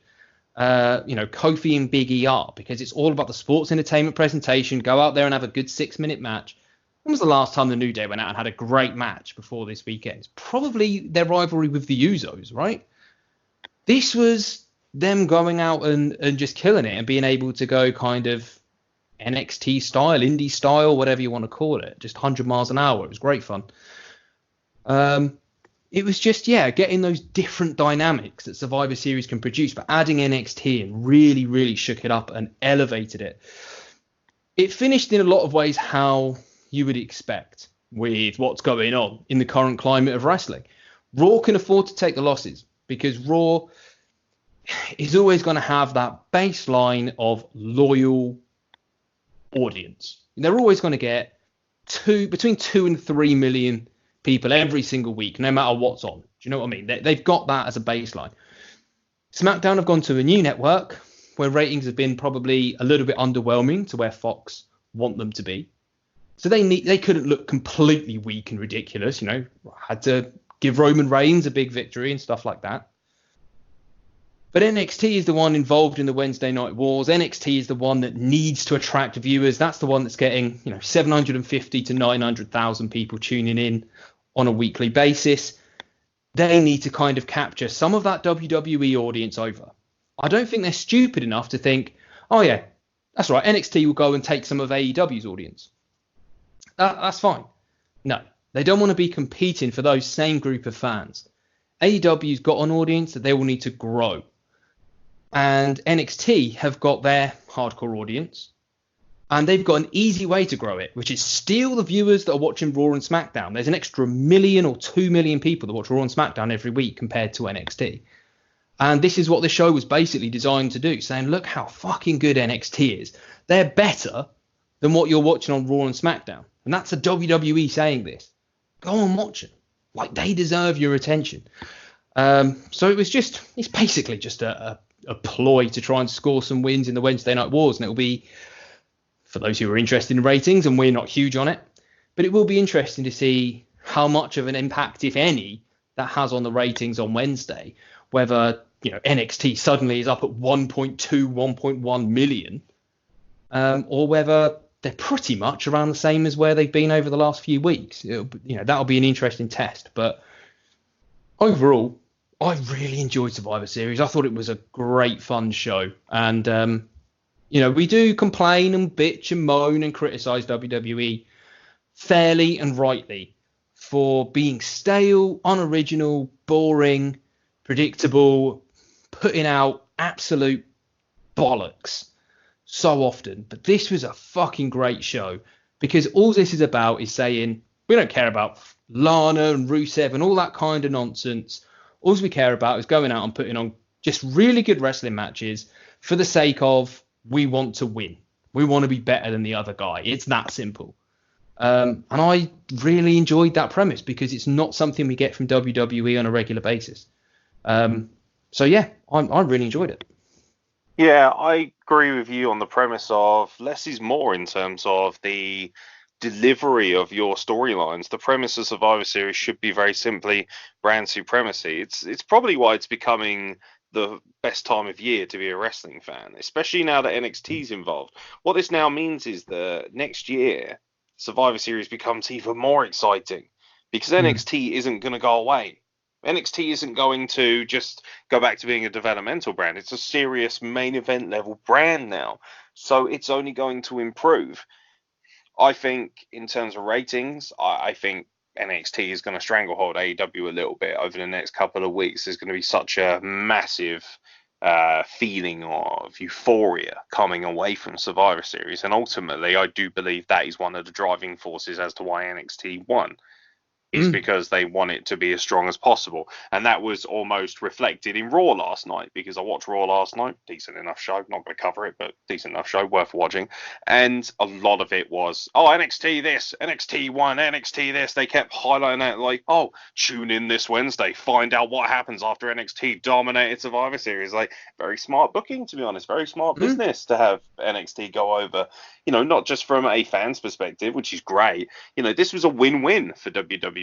Kofi and Big E are, because it's all about the sports entertainment presentation. Go out there and have a good 6-minute match. When was the last time the New Day went out and had a great match before this weekend? It's probably their rivalry with the Usos, right? This was them going out and just killing it and being able to go kind of NXT style, indie style, whatever you want to call it, just 100 miles an hour. It was great fun. It was just, getting those different dynamics that Survivor Series can produce, but adding NXT in really, really shook it up and elevated it. It finished in a lot of ways how you would expect with what's going on in the current climate of wrestling. Raw can afford to take the losses because Raw is always going to have that baseline of loyal audience. They're always going to get between 2 and 3 million people every single week, no matter what's on. Do you know what I mean? They've got that as a baseline. SmackDown have gone to a new network where ratings have been probably a little bit underwhelming to where Fox want them to be. So they couldn't look completely weak and ridiculous, had to give Roman Reigns a big victory and stuff like that. But NXT is the one involved in the Wednesday Night Wars. NXT is the one that needs to attract viewers. That's the one that's getting, 750 to 900,000 people tuning in on a weekly basis. They need to kind of capture some of that WWE audience over. I don't think they're stupid enough to think, oh yeah, that's right, NXT will go and take some of AEW's audience. That's fine. No, they don't want to be competing for those same group of fans. AEW's got an audience that they will need to grow. And NXT have got their hardcore audience. And they've got an easy way to grow it, which is steal the viewers that are watching Raw and SmackDown. There's an extra 1 million or 2 million people that watch Raw and SmackDown every week compared to NXT. And this is what the show was basically designed to do, saying, look how fucking good NXT is. They're better than what you're watching on Raw and SmackDown. And that's a WWE saying this. Go and watch it. Like, they deserve your attention. So it's basically just a ploy to try and score some wins in the Wednesday Night Wars. And it'll be, for those who are interested in ratings, and we're not huge on it, but it will be interesting to see how much of an impact, if any, that has on the ratings on Wednesday. Whether, NXT suddenly is up at 1.2, 1.1 million, or whether they're pretty much around the same as where they've been over the last few weeks. That'll be an interesting test. But overall, I really enjoyed Survivor Series. I thought it was a great, fun show. And, we do complain and bitch and moan and criticize WWE fairly and rightly for being stale, unoriginal, boring, predictable, putting out absolute bollocks so often. But this was a fucking great show, because all this is about is saying we don't care about Lana and Rusev and all that kind of nonsense. All we care about is going out and putting on just really good wrestling matches for the sake of, we want to win. We want to be better than the other guy. It's that simple. And I really enjoyed that premise, because it's not something we get from WWE on a regular basis. So yeah, I really enjoyed it. Yeah, I agree with you on the premise of less is more in terms of the delivery of your storylines. The premise of Survivor Series should be very simply brand supremacy. It's probably why it's becoming the best time of year to be a wrestling fan, especially now that NXT's involved. What this now means is that next year, Survivor Series becomes even more exciting, because NXT isn't going to go away. NXT isn't going to just go back to being a developmental brand. It's a serious main event level brand now. So it's only going to improve. I think in terms of ratings, I think NXT is going to stranglehold AEW a little bit over the next couple of weeks. There's going to be such a massive feeling of euphoria coming away from Survivor Series. And ultimately, I do believe that is one of the driving forces as to why NXT won. Is because they want it to be as strong as possible. And that was almost reflected in Raw last night, because I watched Raw last night. Decent enough show. Not going to cover it, but decent enough show, worth watching. And a lot of it was, NXT this, NXT one, NXT this. They kept highlighting that like, tune in this Wednesday. Find out what happens after NXT dominated Survivor Series. Like, very smart booking, to be honest. Very smart business to have NXT go over. Not just from a fan's perspective, which is great. This was a win-win for WWE,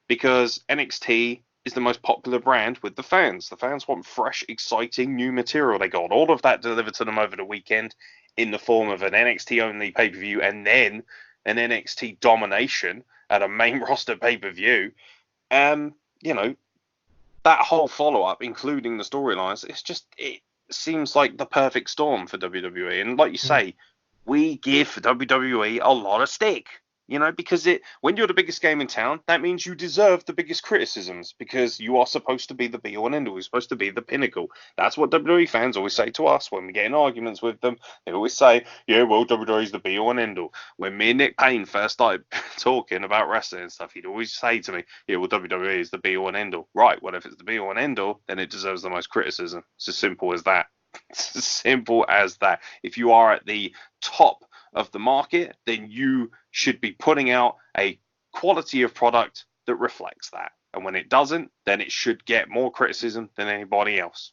because NXT is the most popular brand with the fans. The fans want fresh, exciting new material. They got all of that delivered to them over the weekend in the form of an NXT-only pay-per-view, and then an NXT domination at a main roster pay-per-view. That whole follow-up, including the storylines, it seems like the perfect storm for WWE. And like you say, we give WWE a lot of stick, because when you're the biggest game in town, that means you deserve the biggest criticisms, because you are supposed to be the be all and end all. You're supposed to be the pinnacle. That's what WWE fans always say to us when we get in arguments with them. They always say, yeah, well, WWE is the be all and end all. When me and Nick Payne first started talking about wrestling and stuff, he'd always say to me, yeah, well, WWE is the be all and end all. Right, well, if it's the be all and end all, then it deserves the most criticism. It's as simple as that. It's as simple as that. If you are at the top of the market, then you should be putting out a quality of product that reflects that. And when it doesn't, then it should get more criticism than anybody else.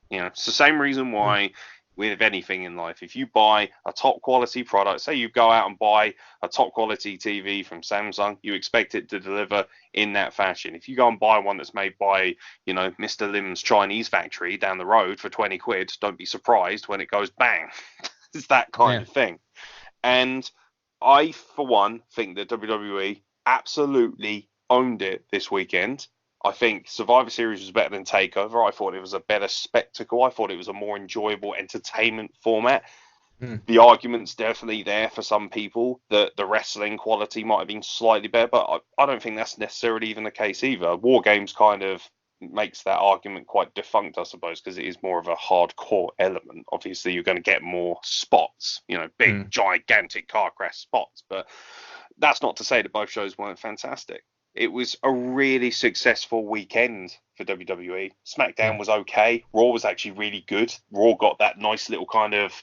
It's the same reason why with anything in life, if you buy a top quality product, say you go out and buy a top quality TV from Samsung, you expect it to deliver in that fashion. If you go and buy one that's made by, Mr. Lim's Chinese factory down the road for 20 quid, don't be surprised when it goes bang. It's that kind of thing. And I, for one, think that WWE absolutely owned it this weekend. I think Survivor Series was better than Takeover. I thought it was a better spectacle. I thought it was a more enjoyable entertainment format. The argument's definitely there for some people that the wrestling quality might have been slightly better, but I don't think that's necessarily even the case either. WarGames kind of, makes that argument quite defunct, I suppose, because it is more of a hardcore element. Obviously, you're going to get more spots, big, gigantic car crash spots, but that's not to say that both shows weren't fantastic. It was a really successful weekend for WWE. SmackDown was okay. Raw was actually really good. Raw got that nice little kind of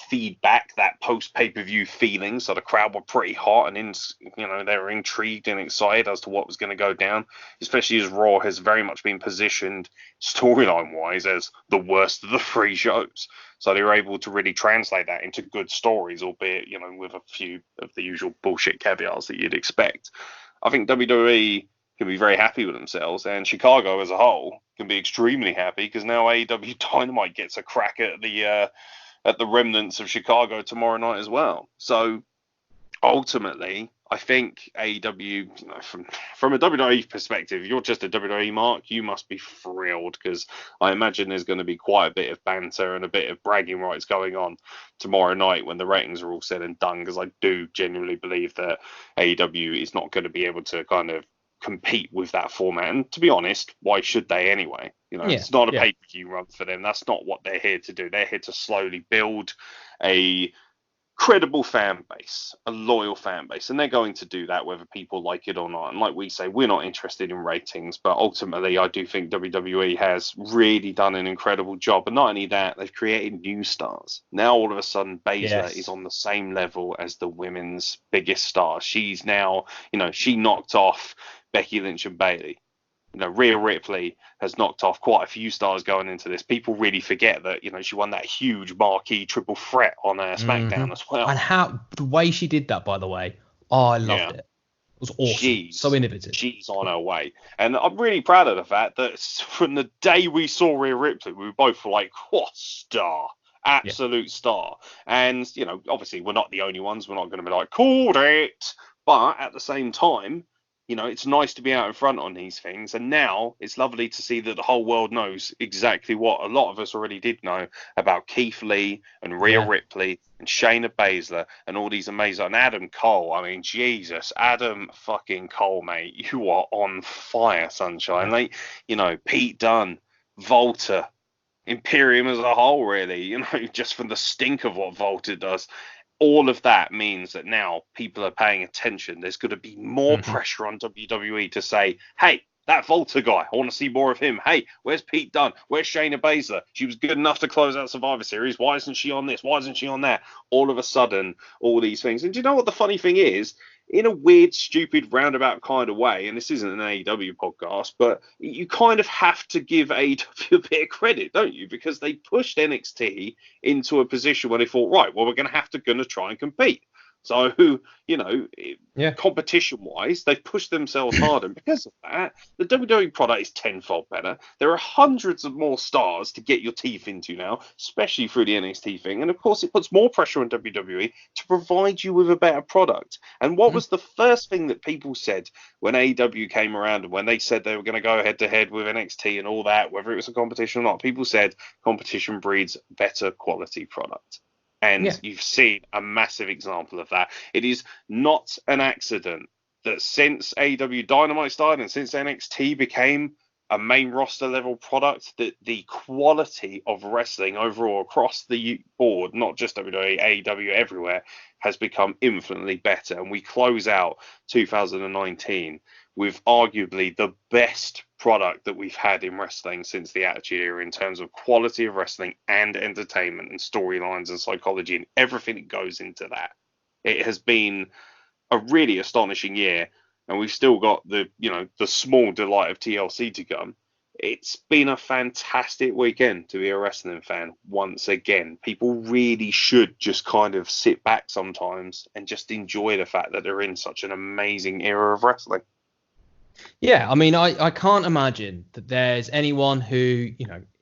feedback, that post pay-per-view feeling. So the crowd were pretty hot and they were intrigued and excited as to what was going to go down, especially as Raw has very much been positioned storyline wise as the worst of the three shows. So they were able to really translate that into good stories, albeit, with a few of the usual bullshit caveats that you'd expect. I think WWE can be very happy with themselves, and Chicago as a whole can be extremely happy because now AEW Dynamite gets a crack at the remnants of Chicago tomorrow night as well. So ultimately, I think AEW, from a WWE perspective, you're just a WWE mark, you must be thrilled because I imagine there's going to be quite a bit of banter and a bit of bragging rights going on tomorrow night when the ratings are all said and done, because I do genuinely believe that AEW is not going to be able to kind of compete with that format. And to be honest, why should they anyway? It's not a pay-per-view run for them. That's not what they're here to do. They're here to slowly build a credible fan base, a loyal fan base, and they're going to do that whether people like it or not. And like we say, we're not interested in ratings, but ultimately I do think WWE has really done an incredible job. And not only that, they've created new stars. Now all of a sudden Baszler is on the same level as the women's biggest star. She's now, she knocked off Becky Lynch and Bayley. Rhea Ripley has knocked off quite a few stars going into this. People really forget that, she won that huge marquee triple threat on SmackDown as well. And the way she did that, by the way, I loved it. It was awesome. So innovative. She's on her way. And I'm really proud of the fact that from the day we saw Rhea Ripley, we were both like, what star? Absolute star. And, obviously we're not the only ones. We're not going to be like, called it. But at the same time, it's nice to be out in front on these things. And now it's lovely to see that the whole world knows exactly what a lot of us already did know about Keith Lee and Rhea Ripley and Shayna Baszler and all these amazing, and Adam Cole. I mean, Jesus, Adam fucking Cole, mate, you are on fire, sunshine. Like, Pete Dunne, Volta, Imperium as a whole, really, just from the stink of what Volta does. All of that means that now people are paying attention. There's going to be more pressure on WWE to say, hey, that Volta guy, I want to see more of him. Hey, where's Pete Dunne? Where's Shayna Baszler? She was good enough to close out Survivor Series. Why isn't she on this? Why isn't she on that? All of a sudden, all these things. And do you know what the funny thing is? In a weird, stupid, roundabout kind of way, and this isn't an AEW podcast, but you kind of have to give AEW a bit of credit, don't you? Because they pushed NXT into a position where they thought, right, well, we're going to try and compete. So, competition-wise, they've pushed themselves hard. And because of that, the WWE product is tenfold better. There are hundreds of more stars to get your teeth into now, especially through the NXT thing. And, of course, it puts more pressure on WWE to provide you with a better product. And what was the first thing that people said when AEW came around and when they said they were going to go head-to-head with NXT and all that, whether it was a competition or not? People said competition breeds better quality product. And you've seen a massive example of that. It is not an accident that since AEW Dynamite started and since NXT became a main roster level product, that the quality of wrestling overall across the board, not just WWE, AEW, everywhere, has become infinitely better. And we close out 2019 with arguably the best product that we've had in wrestling since the Attitude Era in terms of quality of wrestling and entertainment and storylines and psychology and everything that goes into that. It has been a really astonishing year, and we've still got the small delight of TLC to come. It's been a fantastic weekend to be a wrestling fan once again. People really should just kind of sit back sometimes and just enjoy the fact that they're in such an amazing era of wrestling. Yeah, I mean, I can't imagine that there's anyone who,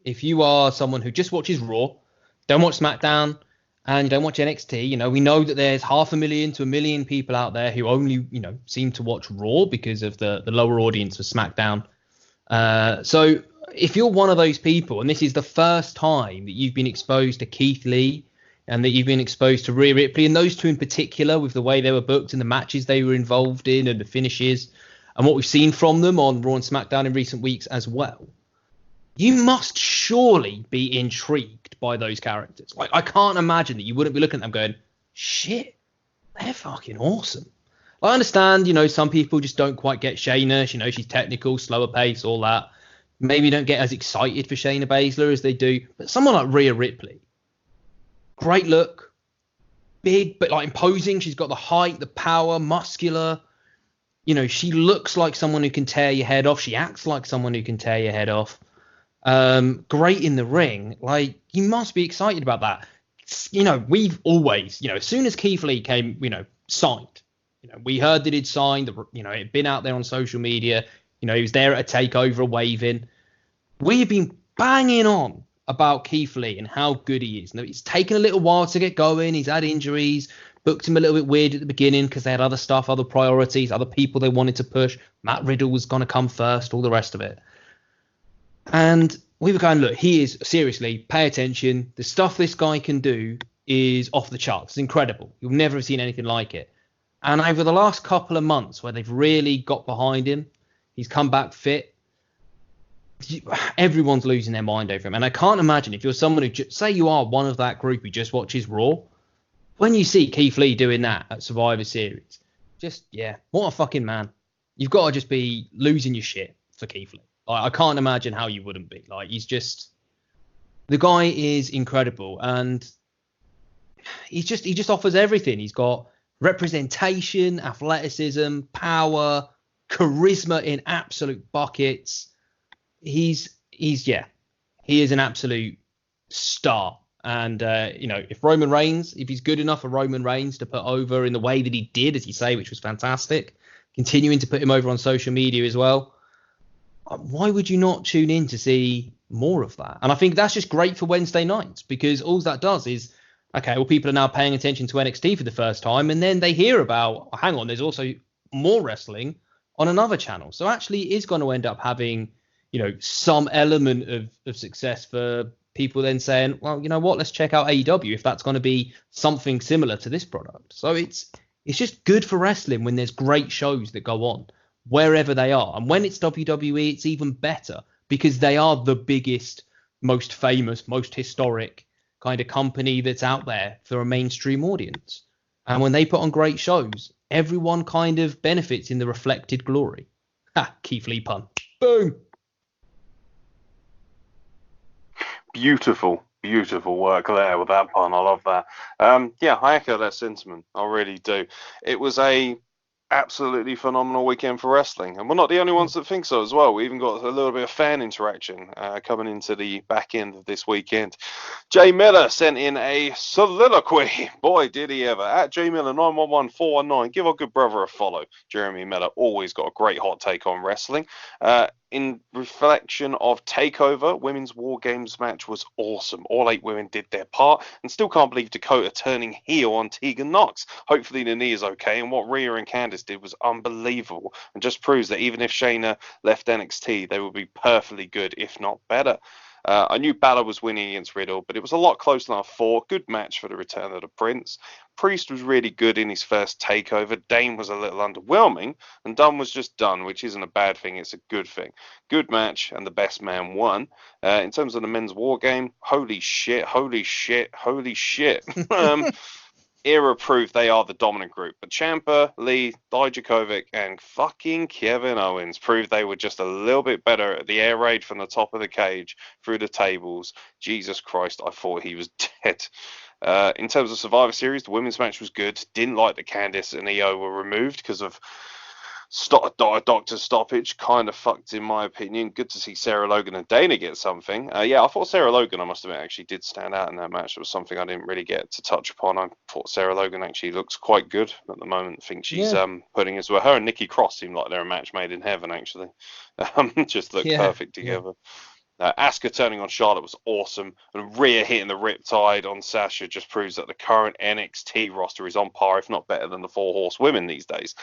if you are someone who just watches Raw, don't watch SmackDown, and you don't watch NXT, we know that there's 500,000 to 1 million people out there who only, seem to watch Raw because of the lower audience for SmackDown. So if you're one of those people, and this is the first time that you've been exposed to Keith Lee and that you've been exposed to Rhea Ripley, and those two in particular with the way they were booked and the matches they were involved in and the finishes, and what we've seen from them on Raw and SmackDown in recent weeks as well, you must surely be intrigued by those characters. Like, I can't imagine that you wouldn't be looking at them going, shit, they're fucking awesome. I understand, some people just don't quite get Shayna. She's technical, slower pace, all that. Maybe don't get as excited for Shayna Baszler as they do. But someone like Rhea Ripley, great look, big, but like imposing. She's got the height, the power, muscular. She looks like someone who can tear your head off. She acts like someone who can tear your head off. Great in the ring. Like, you must be excited about that. We've always, as soon as Keith Lee came, signed, we heard that he'd signed, it'd been out there on social media, he was there at a takeover waving. We've been banging on about Keith Lee and how good he is. Now, it's taken a little while to get going. He's had injuries, booked him a little bit weird at the beginning because they had other stuff, other priorities, other people they wanted to push. Matt Riddle was going to come first, all the rest of it. And we were going, look, he is, seriously, pay attention. The stuff this guy can do is off the charts. It's incredible. You'll never have seen anything like it. And over the last couple of months where they've really got behind him, he's come back fit. Everyone's losing their mind over him. And I can't imagine if you're someone who, say you are one of that group who just watches Raw, when you see Keith Lee doing that at Survivor Series, what a fucking man. You've got to just be losing your shit for Keith Lee. I can't imagine how you wouldn't be. Like, the guy is incredible, and he just offers everything. He's got representation, athleticism, power, charisma in absolute buckets. He is an absolute star. And if Roman Reigns, if he's good enough for Roman Reigns to put over in the way that he did, as you say, which was fantastic, continuing to put him over on social media as well, why would you not tune in to see more of that? And I think that's just great for Wednesday nights, because all that does is, okay, well, people are now paying attention to NXT for the first time, and then they hear about, hang on, there's also more wrestling on another channel. So actually it is going to end up having, some element of success for people then saying, well, you know what, let's check out AEW if that's going to be something similar to this product. So it's just good for wrestling when there's great shows that go on wherever they are. And when it's WWE, it's even better, because they are the biggest, most famous, most historic kind of company that's out there for a mainstream audience. And when they put on great shows, everyone kind of benefits in the reflected glory. Ha, Keith Lee pun. Boom. Beautiful work there with that pun. I love that. I echo that sentiment. I really do. It was a absolutely phenomenal weekend for wrestling, and we're not the only ones that think so as well. We even got a little bit of fan interaction coming into the back end of this weekend. Jay Miller sent in a soliloquy. Boy, did he ever. At Jay Miller 911419, give our good brother a follow. Jeremy Miller always got a great hot take on wrestling. In reflection of Takeover, women's WarGames match was awesome. All 8 women did their part, and still can't believe Dakota turning heel on Tegan Nox. Hopefully the knee is okay, and what Rhea and Candice did was unbelievable, and just proves that even if Shayna left NXT, they would be perfectly good, if not better. I knew Balor was winning against Riddle, but it was a lot closer than I thought. Good match for the return of the Prince. Priest was really good in his first takeover. Dane was a little underwhelming, and Dunn was just done, which isn't a bad thing. It's a good thing. Good match, and the best man won. In terms of the men's war game, holy shit. Era proved they are the dominant group, but Ciampa, Lee, Dijakovic, and fucking Kevin Owens proved they were just a little bit better at the air raid from the top of the cage through the tables. Jesus Christ, I thought he was dead. In terms of Survivor Series, the women's match was good. Didn't like that Candice and Io were removed because of doctor stoppage. Kind of fucked, in my opinion. Good to see Sarah Logan and Dana get something. I thought Sarah Logan, I must admit, actually did stand out in that match. It was something I didn't really get to touch upon. I thought Sarah Logan actually looks quite good at the moment. I think she's putting as well. Her and Nikki Cross seem like they're a match made in heaven, actually. Just look perfect together. Asuka turning on Charlotte was awesome, and Rhea hitting the Riptide on Sasha just proves that the current NXT roster is on par, if not better, than the 4 horsewomen these days.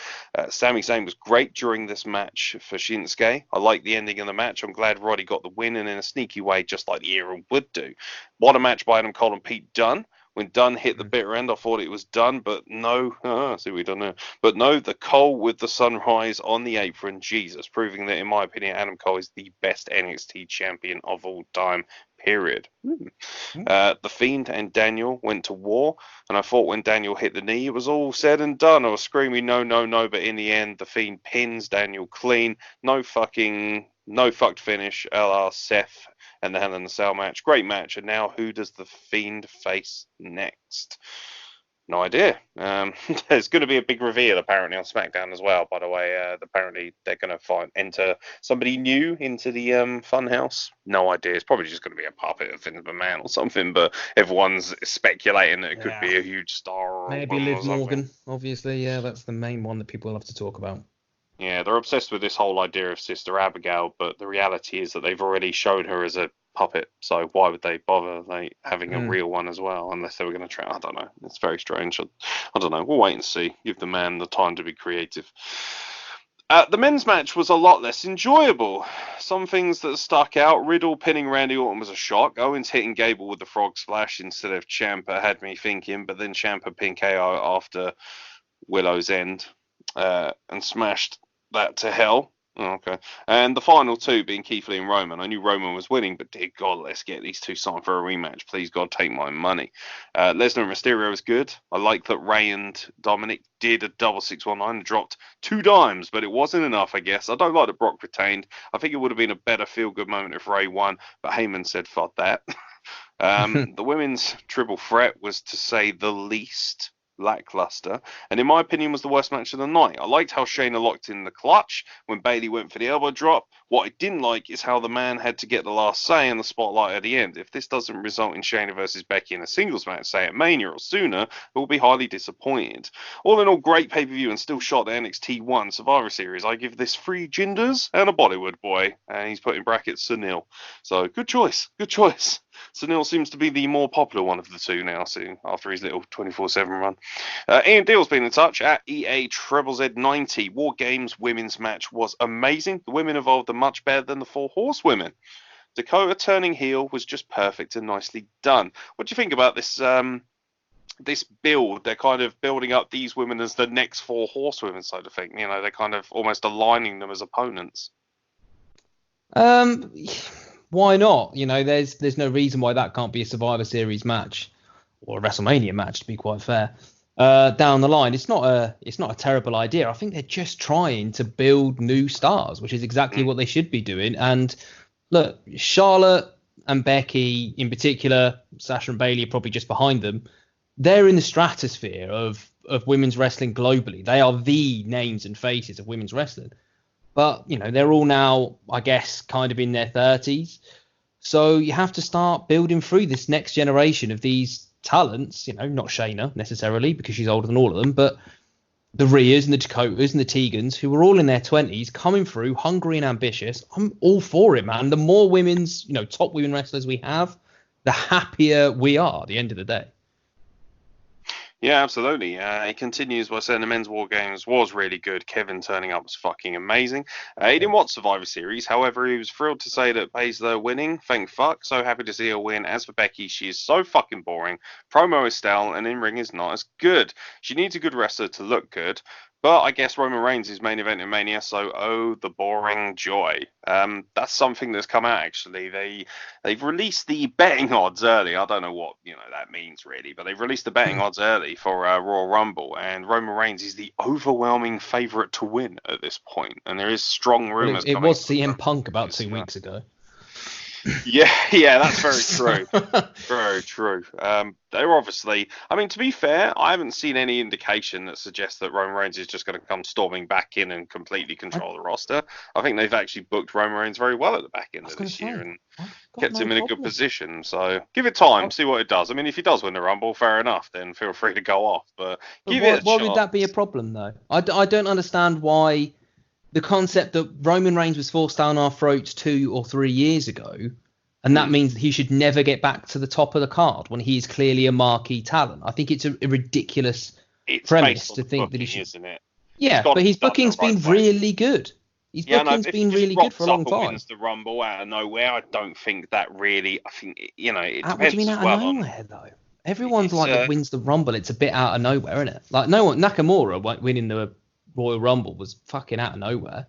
Sami Zayn was great during this match for Shinsuke. I like the ending of the match. I'm glad Roddy got the win, and in a sneaky way, just like the era would do. What a match by Adam Cole and Pete Dunne. When Dunn hit the bitter end, I thought it was done, but no. See what we done there. But no, the Cole with the sunrise on the apron, Jesus, proving that, in my opinion, Adam Cole is the best NXT champion of all time. Period. The Fiend and Daniel went to war, and I thought when Daniel hit the knee, it was all said and done. I was screaming no, no, no, but in the end, the Fiend pins Daniel clean. No fucked finish, LR Seth and the Hell in the Cell match. Great match. And now who does the Fiend face next? No idea. There's going to be a big reveal apparently on SmackDown as well. By the way, apparently they're going to enter somebody new into the Funhouse. No idea. It's probably just going to be a puppet of Vince McMahon or something. But everyone's speculating that it could be a huge star. Or maybe Liv Morgan. Obviously, yeah, that's the main one that people love to talk about. Yeah, they're obsessed with this whole idea of Sister Abigail, but the reality is that they've already shown her as a puppet, so why would they bother having a real one as well, unless they were going to try? I don't know. It's very strange. I don't know. We'll wait and see. Give the man the time to be creative. The men's match was a lot less enjoyable. Some things that stuck out. Riddle pinning Randy Orton was a shock. Owens hitting Gable with the frog splash instead of Ciampa had me thinking, but then Ciampa pinned KO after Willow's End and smashed that to hell. Oh, okay. And the final two being Keith Lee and Roman. I knew Roman was winning, but dear God, let's get these two signed for a rematch. Please, God, take my money. Lesnar and Mysterio was good. I like that Ray and Dominic did a double 619 and dropped 2 dimes, but it wasn't enough, I guess. I don't like that Brock retained. I think it would have been a better feel-good moment if Ray won, but Heyman said, fuck that. The women's triple threat was, to say the least, lackluster, and in my opinion was the worst match of the night. I liked how Shayna locked in the clutch when Bayley went for the elbow drop. What I didn't like is how the man had to get the last say in the spotlight at the end. If this doesn't result in Shayna versus Becky in a singles match, say at Mania or sooner, we'll be highly disappointed. All in all, great pay-per-view and still shot the NXT 1 Survivor Series. I give this 3 gingers and a Bollywood boy, and he's put in brackets Sunil. So good choice. Sunil seems to be the more popular one of the two now, soon, after his little 24/7 run. Ian Deal's been in touch at EA_Z90. WarGames women's match was amazing. The women evolved much better than the 4 horsewomen. Dakota turning heel was just perfect and nicely done. What do you think about this this build? They're kind of building up these women as the next 4 horsewomen, so to think. You know, they're kind of almost aligning them as opponents. Why not? You know, there's no reason why that can't be a Survivor Series match or a WrestleMania match, to be quite fair. Down the line, it's not a terrible idea. I think they're just trying to build new stars, which is exactly what they should be doing. And look, Charlotte and Becky in particular, Sasha and Bayley are probably just behind them. They're in the stratosphere of women's wrestling globally. They are the names and faces of women's wrestling. But, you know, they're all now, I guess, kind of in their 30s. So you have to start building through this next generation of these talents, you know, not Shayna necessarily because she's older than all of them, but the Rheas and the Dakotas and the Tegans, who were all in their 20s, coming through, hungry and ambitious. I'm all for it, man. The more women's, you know, top women wrestlers we have, the happier we are at the end of the day. Yeah, absolutely. It continues by saying the men's War Games was really good. Kevin turning up was fucking amazing. He didn't watch Survivor Series. However, he was thrilled to say that Baszler winning. Thank fuck. So happy to see her win. As for Becky, she is so fucking boring. Promo is stale and in-ring is not as good. She needs a good wrestler to look good. But I guess Roman Reigns is main event in Mania, so oh, the boring joy. That's something that's come out, actually. They've released the betting odds early. I don't know what that means, really, but they've released the betting odds early for Royal Rumble, and Roman Reigns is the overwhelming favourite to win at this point. And there is strong rumours coming. It was CM Punk about 2 weeks ago. Yeah, that's very true. Very true. They're obviously, I mean, to be fair, I haven't seen any indication that suggests that Roman Reigns is just going to come storming back in and completely control the roster. I think they've actually booked Roman Reigns very well at the back end of this year and kept him in a good position. So give it time, see what it does. I mean, if he does win the Rumble, fair enough, then feel free to go off. But give it a why shot. would that be a problem, though? I don't understand why the concept that Roman Reigns was forced down our throats 2 or 3 years ago, and that means that he should never get back to the top of the card when he is clearly a marquee talent. I think it's a ridiculous premise to think that he should. Isn't it? Yeah, but his booking's been really good. His booking's been really good for a long time. Wins the Rumble out of nowhere, I don't think that really. I think it What depends do you mean as out well of nowhere, though? Everyone's wins the Rumble. It's a bit out of nowhere, isn't it? Like Nakamura winning the Royal Rumble was fucking out of nowhere.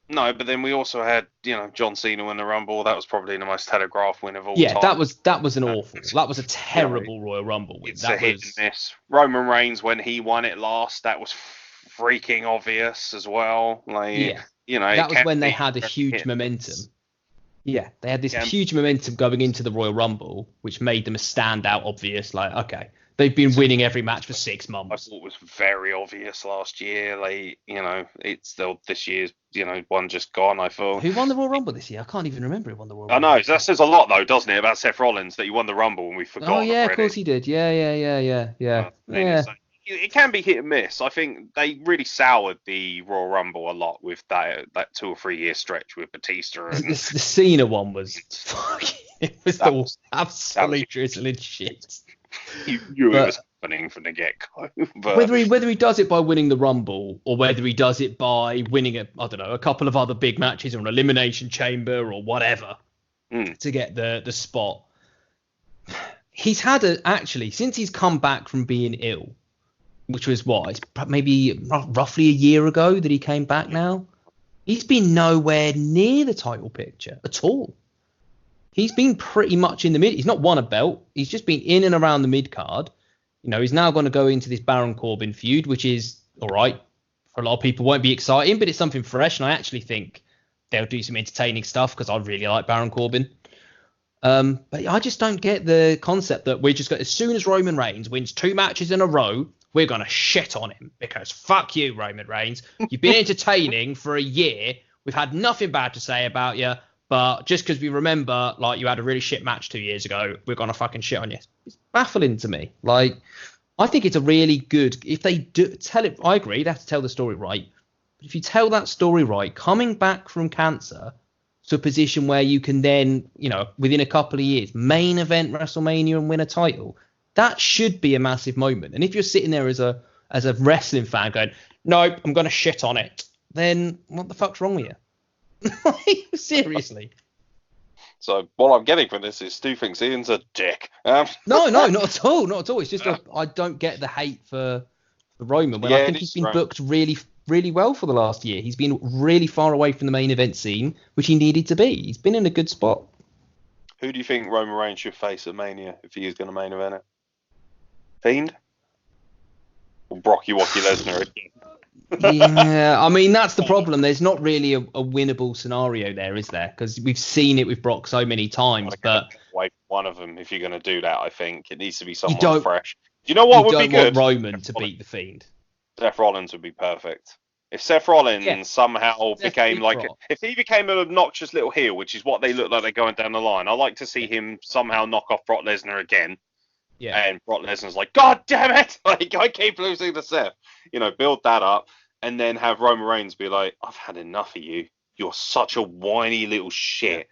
No, but then we also had, John Cena win the Rumble. That was probably the most telegraphed win of all time. Yeah, that was an awful. That was a terrible Royal Rumble win. It's a hit and miss. Roman Reigns, when he won it last, that was freaking obvious as well. That was when they had a huge momentum. Yeah, they had this huge momentum going into the Royal Rumble, which made them a standout obvious. Like, okay, they've been winning every match for 6 months. I thought it was very obvious last year. It's still this year's, one just gone, I thought. Who won the Royal Rumble this year? I can't even remember who won the Royal Rumble. I know, that says a lot though, doesn't it, about Seth Rollins, that he won the Rumble and we forgot. Oh, yeah, already. Of course he did. Yeah. It can be hit and miss. I think they really soured the Royal Rumble a lot with that 2 or 3 year stretch with Batista. And the Cena one was fucking. It was absolute drizzling shit. You knew it was happening from the get go. Whether he does it by winning the Rumble or whether he does it by winning a couple of other big matches or an Elimination Chamber or whatever to get the spot. He's had actually since he's come back from being ill. Which was it's maybe roughly a year ago that he came back now. He's been nowhere near the title picture at all. He's been pretty much in the mid. He's not won a belt. He's just been in and around the mid card. He's now going to go into this Baron Corbin feud, which is all right. For a lot of people, won't be exciting, but it's something fresh. And I actually think they'll do some entertaining stuff because I really like Baron Corbin. But I just don't get the concept that we're just going, as soon as Roman Reigns wins 2 matches in a row, we're going to shit on him because fuck you, Roman Reigns. You've been entertaining for a year. We've had nothing bad to say about you. But just because we remember, you had a really shit match 2 years ago, we're going to fucking shit on you. It's baffling to me. I think it's a really good, if they do tell it, I agree, they have to tell the story right. But if you tell that story right, coming back from cancer to a position where you can then, within a couple of years, main event WrestleMania and win a title, that should be a massive moment. And if you're sitting there as a wrestling fan going, nope, I'm going to shit on it, then what the fuck's wrong with you? Seriously. So what I'm getting from this is Stu thinks Ian's a dick. No, not at all. Not at all. It's just I don't get the hate for Roman when I think he's been booked really, really well for the last year. He's been really far away from the main event scene, which he needed to be. He's been in a good spot. Who do you think Roman Reigns should face at Mania if he is going to main event it? Fiend? Or Brocky Lesnar again? Yeah, I mean, that's the problem. There's not really a winnable scenario there, is there? Because we've seen it with Brock so many times. But one of them, if you're going to do that, I think it needs to be someone fresh. Do you know what would be good? You don't want Roman to beat the Fiend. Seth Rollins would be perfect. If Seth Rollins somehow became if he became an obnoxious little heel, which is what they look like they're going down the line, I'd like to see him somehow knock off Brock Lesnar again. Yeah. And Brock Lesnar's like, God damn it! I keep losing to Seth. Build that up and then have Roman Reigns be like, I've had enough of you. You're such a whiny little shit.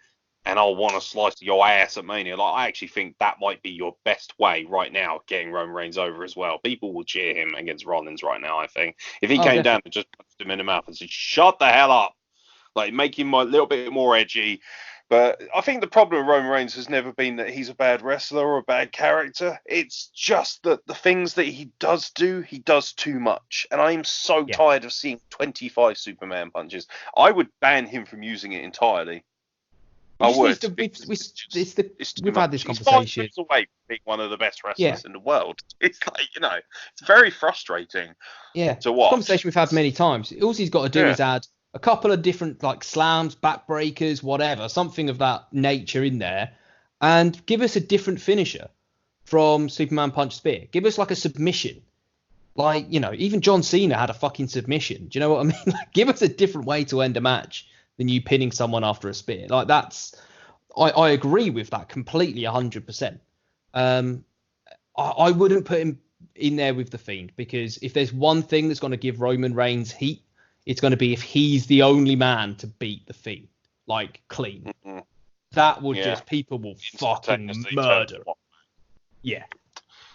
And I'll want to slice your ass at Mania. I actually think that might be your best way right now of getting Roman Reigns over as well. People will cheer him against Rollins right now, I think. If he came down and just punched him in the mouth and said, shut the hell up. Make him a little bit more edgy. But I think the problem with Roman Reigns has never been that he's a bad wrestler or a bad character. It's just that the things that he does too much. And I'm so tired of seeing 25 Superman punches. I would ban him from using it entirely. We've had this conversation. He's 5 away from being one of the best wrestlers in the world. It's it's very frustrating. Yeah, to watch. It's a conversation we've had many times. All he's got to do is add a couple of different slams, backbreakers, whatever, something of that nature in there, and give us a different finisher from Superman Punch Spear. Give us a submission. Even John Cena had a fucking submission. Do you know what I mean? Give us a different way to end a match than you pinning someone after a spear. I agree with that completely, 100%. I wouldn't put him in there with the Fiend, because if there's one thing that's going to give Roman Reigns heat, it's going to be if he's the only man to beat the Fiend, clean. Mm-hmm. That would people will fucking murder. Yeah,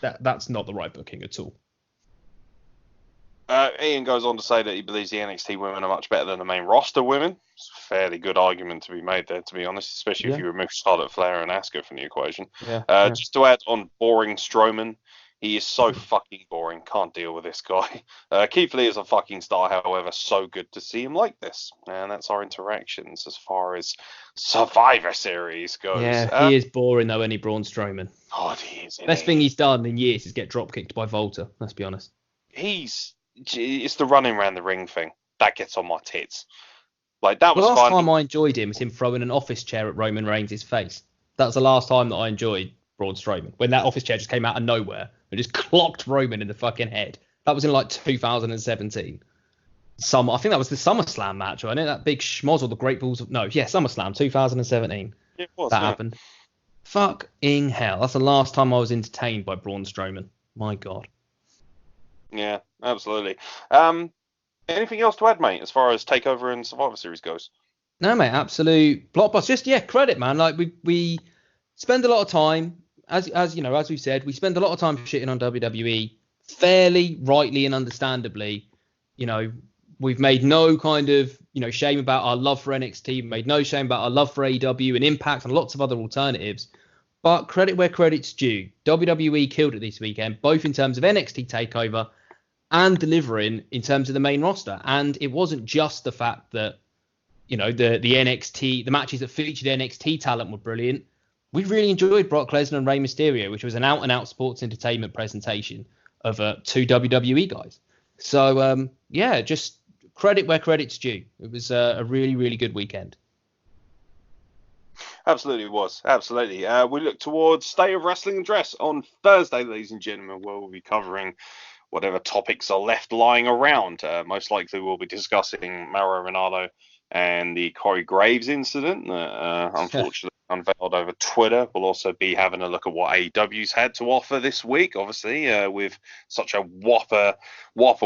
that's not the right booking at all. Ian goes on to say that he believes the NXT women are much better than the main roster women. It's a fairly good argument to be made there, to be honest, especially if Yeah. you remove Charlotte Flair and Asuka from the equation. Yeah. Just to add on boring Strowman, he is so fucking boring. Can't deal with this guy. Keith Lee is a fucking star, however, so good to see him like this. And that's our interactions as far as Survivor Series goes. Yeah, he is boring though, any Braun Strowman. God, he is. Best thing he's done in years is get drop kicked by Volta. Let's be honest. It's the running around the ring thing that gets on my tits. Like, that The was last fun. time I enjoyed him was him throwing an office chair at Roman Reigns' face. That was the last time that I enjoyed Braun Strowman, when that office chair just came out of nowhere and just clocked Roman in the fucking head. That was in like 2017. I think that was the SummerSlam match, wasn't it? That big schmozzle, the Great Balls of... No, yeah, SummerSlam 2017. It was, that yeah. happened. Fucking hell. That's the last time I was entertained by Braun Strowman. My God. Yeah, absolutely. Anything else to add, mate, as far as Takeover and Survivor Series goes? No, mate, absolute blockbuster. Just, yeah, credit, man. Like, we spend a lot of time, as you know, as we said, we spend a lot of time shitting on WWE, fairly, rightly, and understandably. You know, we've made no kind of, shame about our love for NXT. We've made no shame about our love for AEW and Impact and lots of other alternatives. But credit where credit's due. WWE killed it this weekend, both in terms of NXT TakeOver and delivering in terms of the main roster. And it wasn't just the fact that, the NXT, the matches that featured NXT talent were brilliant. We really enjoyed Brock Lesnar and Rey Mysterio, which was an out-and-out sports entertainment presentation of two WWE guys. So, just credit where credit's due. It was a really, really good weekend. Absolutely was. Absolutely. We look towards State of Wrestling and Dress on Thursday, ladies and gentlemen, where we'll be covering whatever topics are left lying around. Most likely we'll be discussing Mauro Ranallo and the Corey Graves incident that unfortunately unveiled over Twitter. We'll also be having a look at what AEW's had to offer this week, obviously, with such a whopper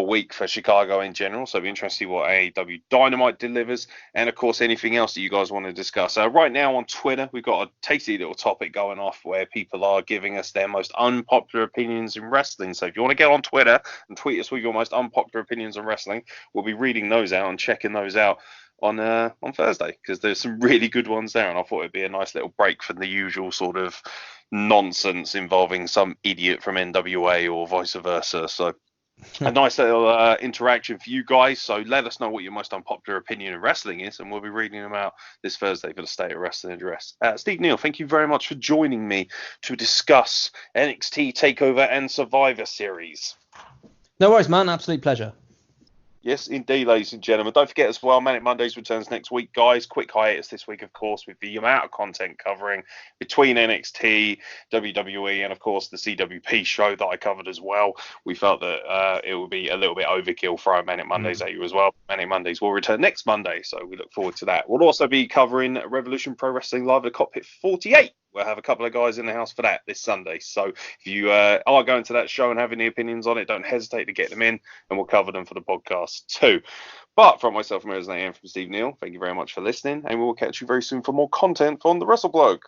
week for Chicago in general. So it'll be interesting to see what AEW Dynamite delivers, and of course anything else that you guys want to discuss. Right now on Twitter, we've got a tasty little topic going off where people are giving us their most unpopular opinions in wrestling. So if you want to get on Twitter and tweet us with your most unpopular opinions on wrestling, we'll be reading those out and checking those out on Thursday, because there's some really good ones there, and I thought it'd be a nice little break from the usual sort of nonsense involving some idiot from NWA or vice versa. So a nice little interaction for you guys. So let us know what your most unpopular opinion in wrestling is, and we'll be reading them out this Thursday for the State of Wrestling Address. Steve Neal, thank you very much for joining me to discuss NXT TakeOver and Survivor Series. No worries, man. Absolute pleasure. Yes, indeed, ladies and gentlemen. Don't forget as well, Manic Mondays returns next week, guys. Quick hiatus this week, of course, with the amount of content covering between NXT, WWE, and, of course, the CWP show that I covered as well. We felt that it would be a little bit overkill throwing Manic Mondays at you as well. Manic Mondays will return next Monday, so we look forward to that. We'll also be covering Revolution Pro Wrestling Live at Cockpit 48. We'll have a couple of guys in the house for that this Sunday. So if you are going to that show and have any opinions on it, don't hesitate to get them in, and we'll cover them for the podcast too. But from myself, and from Steve Neal, thank you very much for listening, and we will catch you very soon for more content from the Wrestle Plug.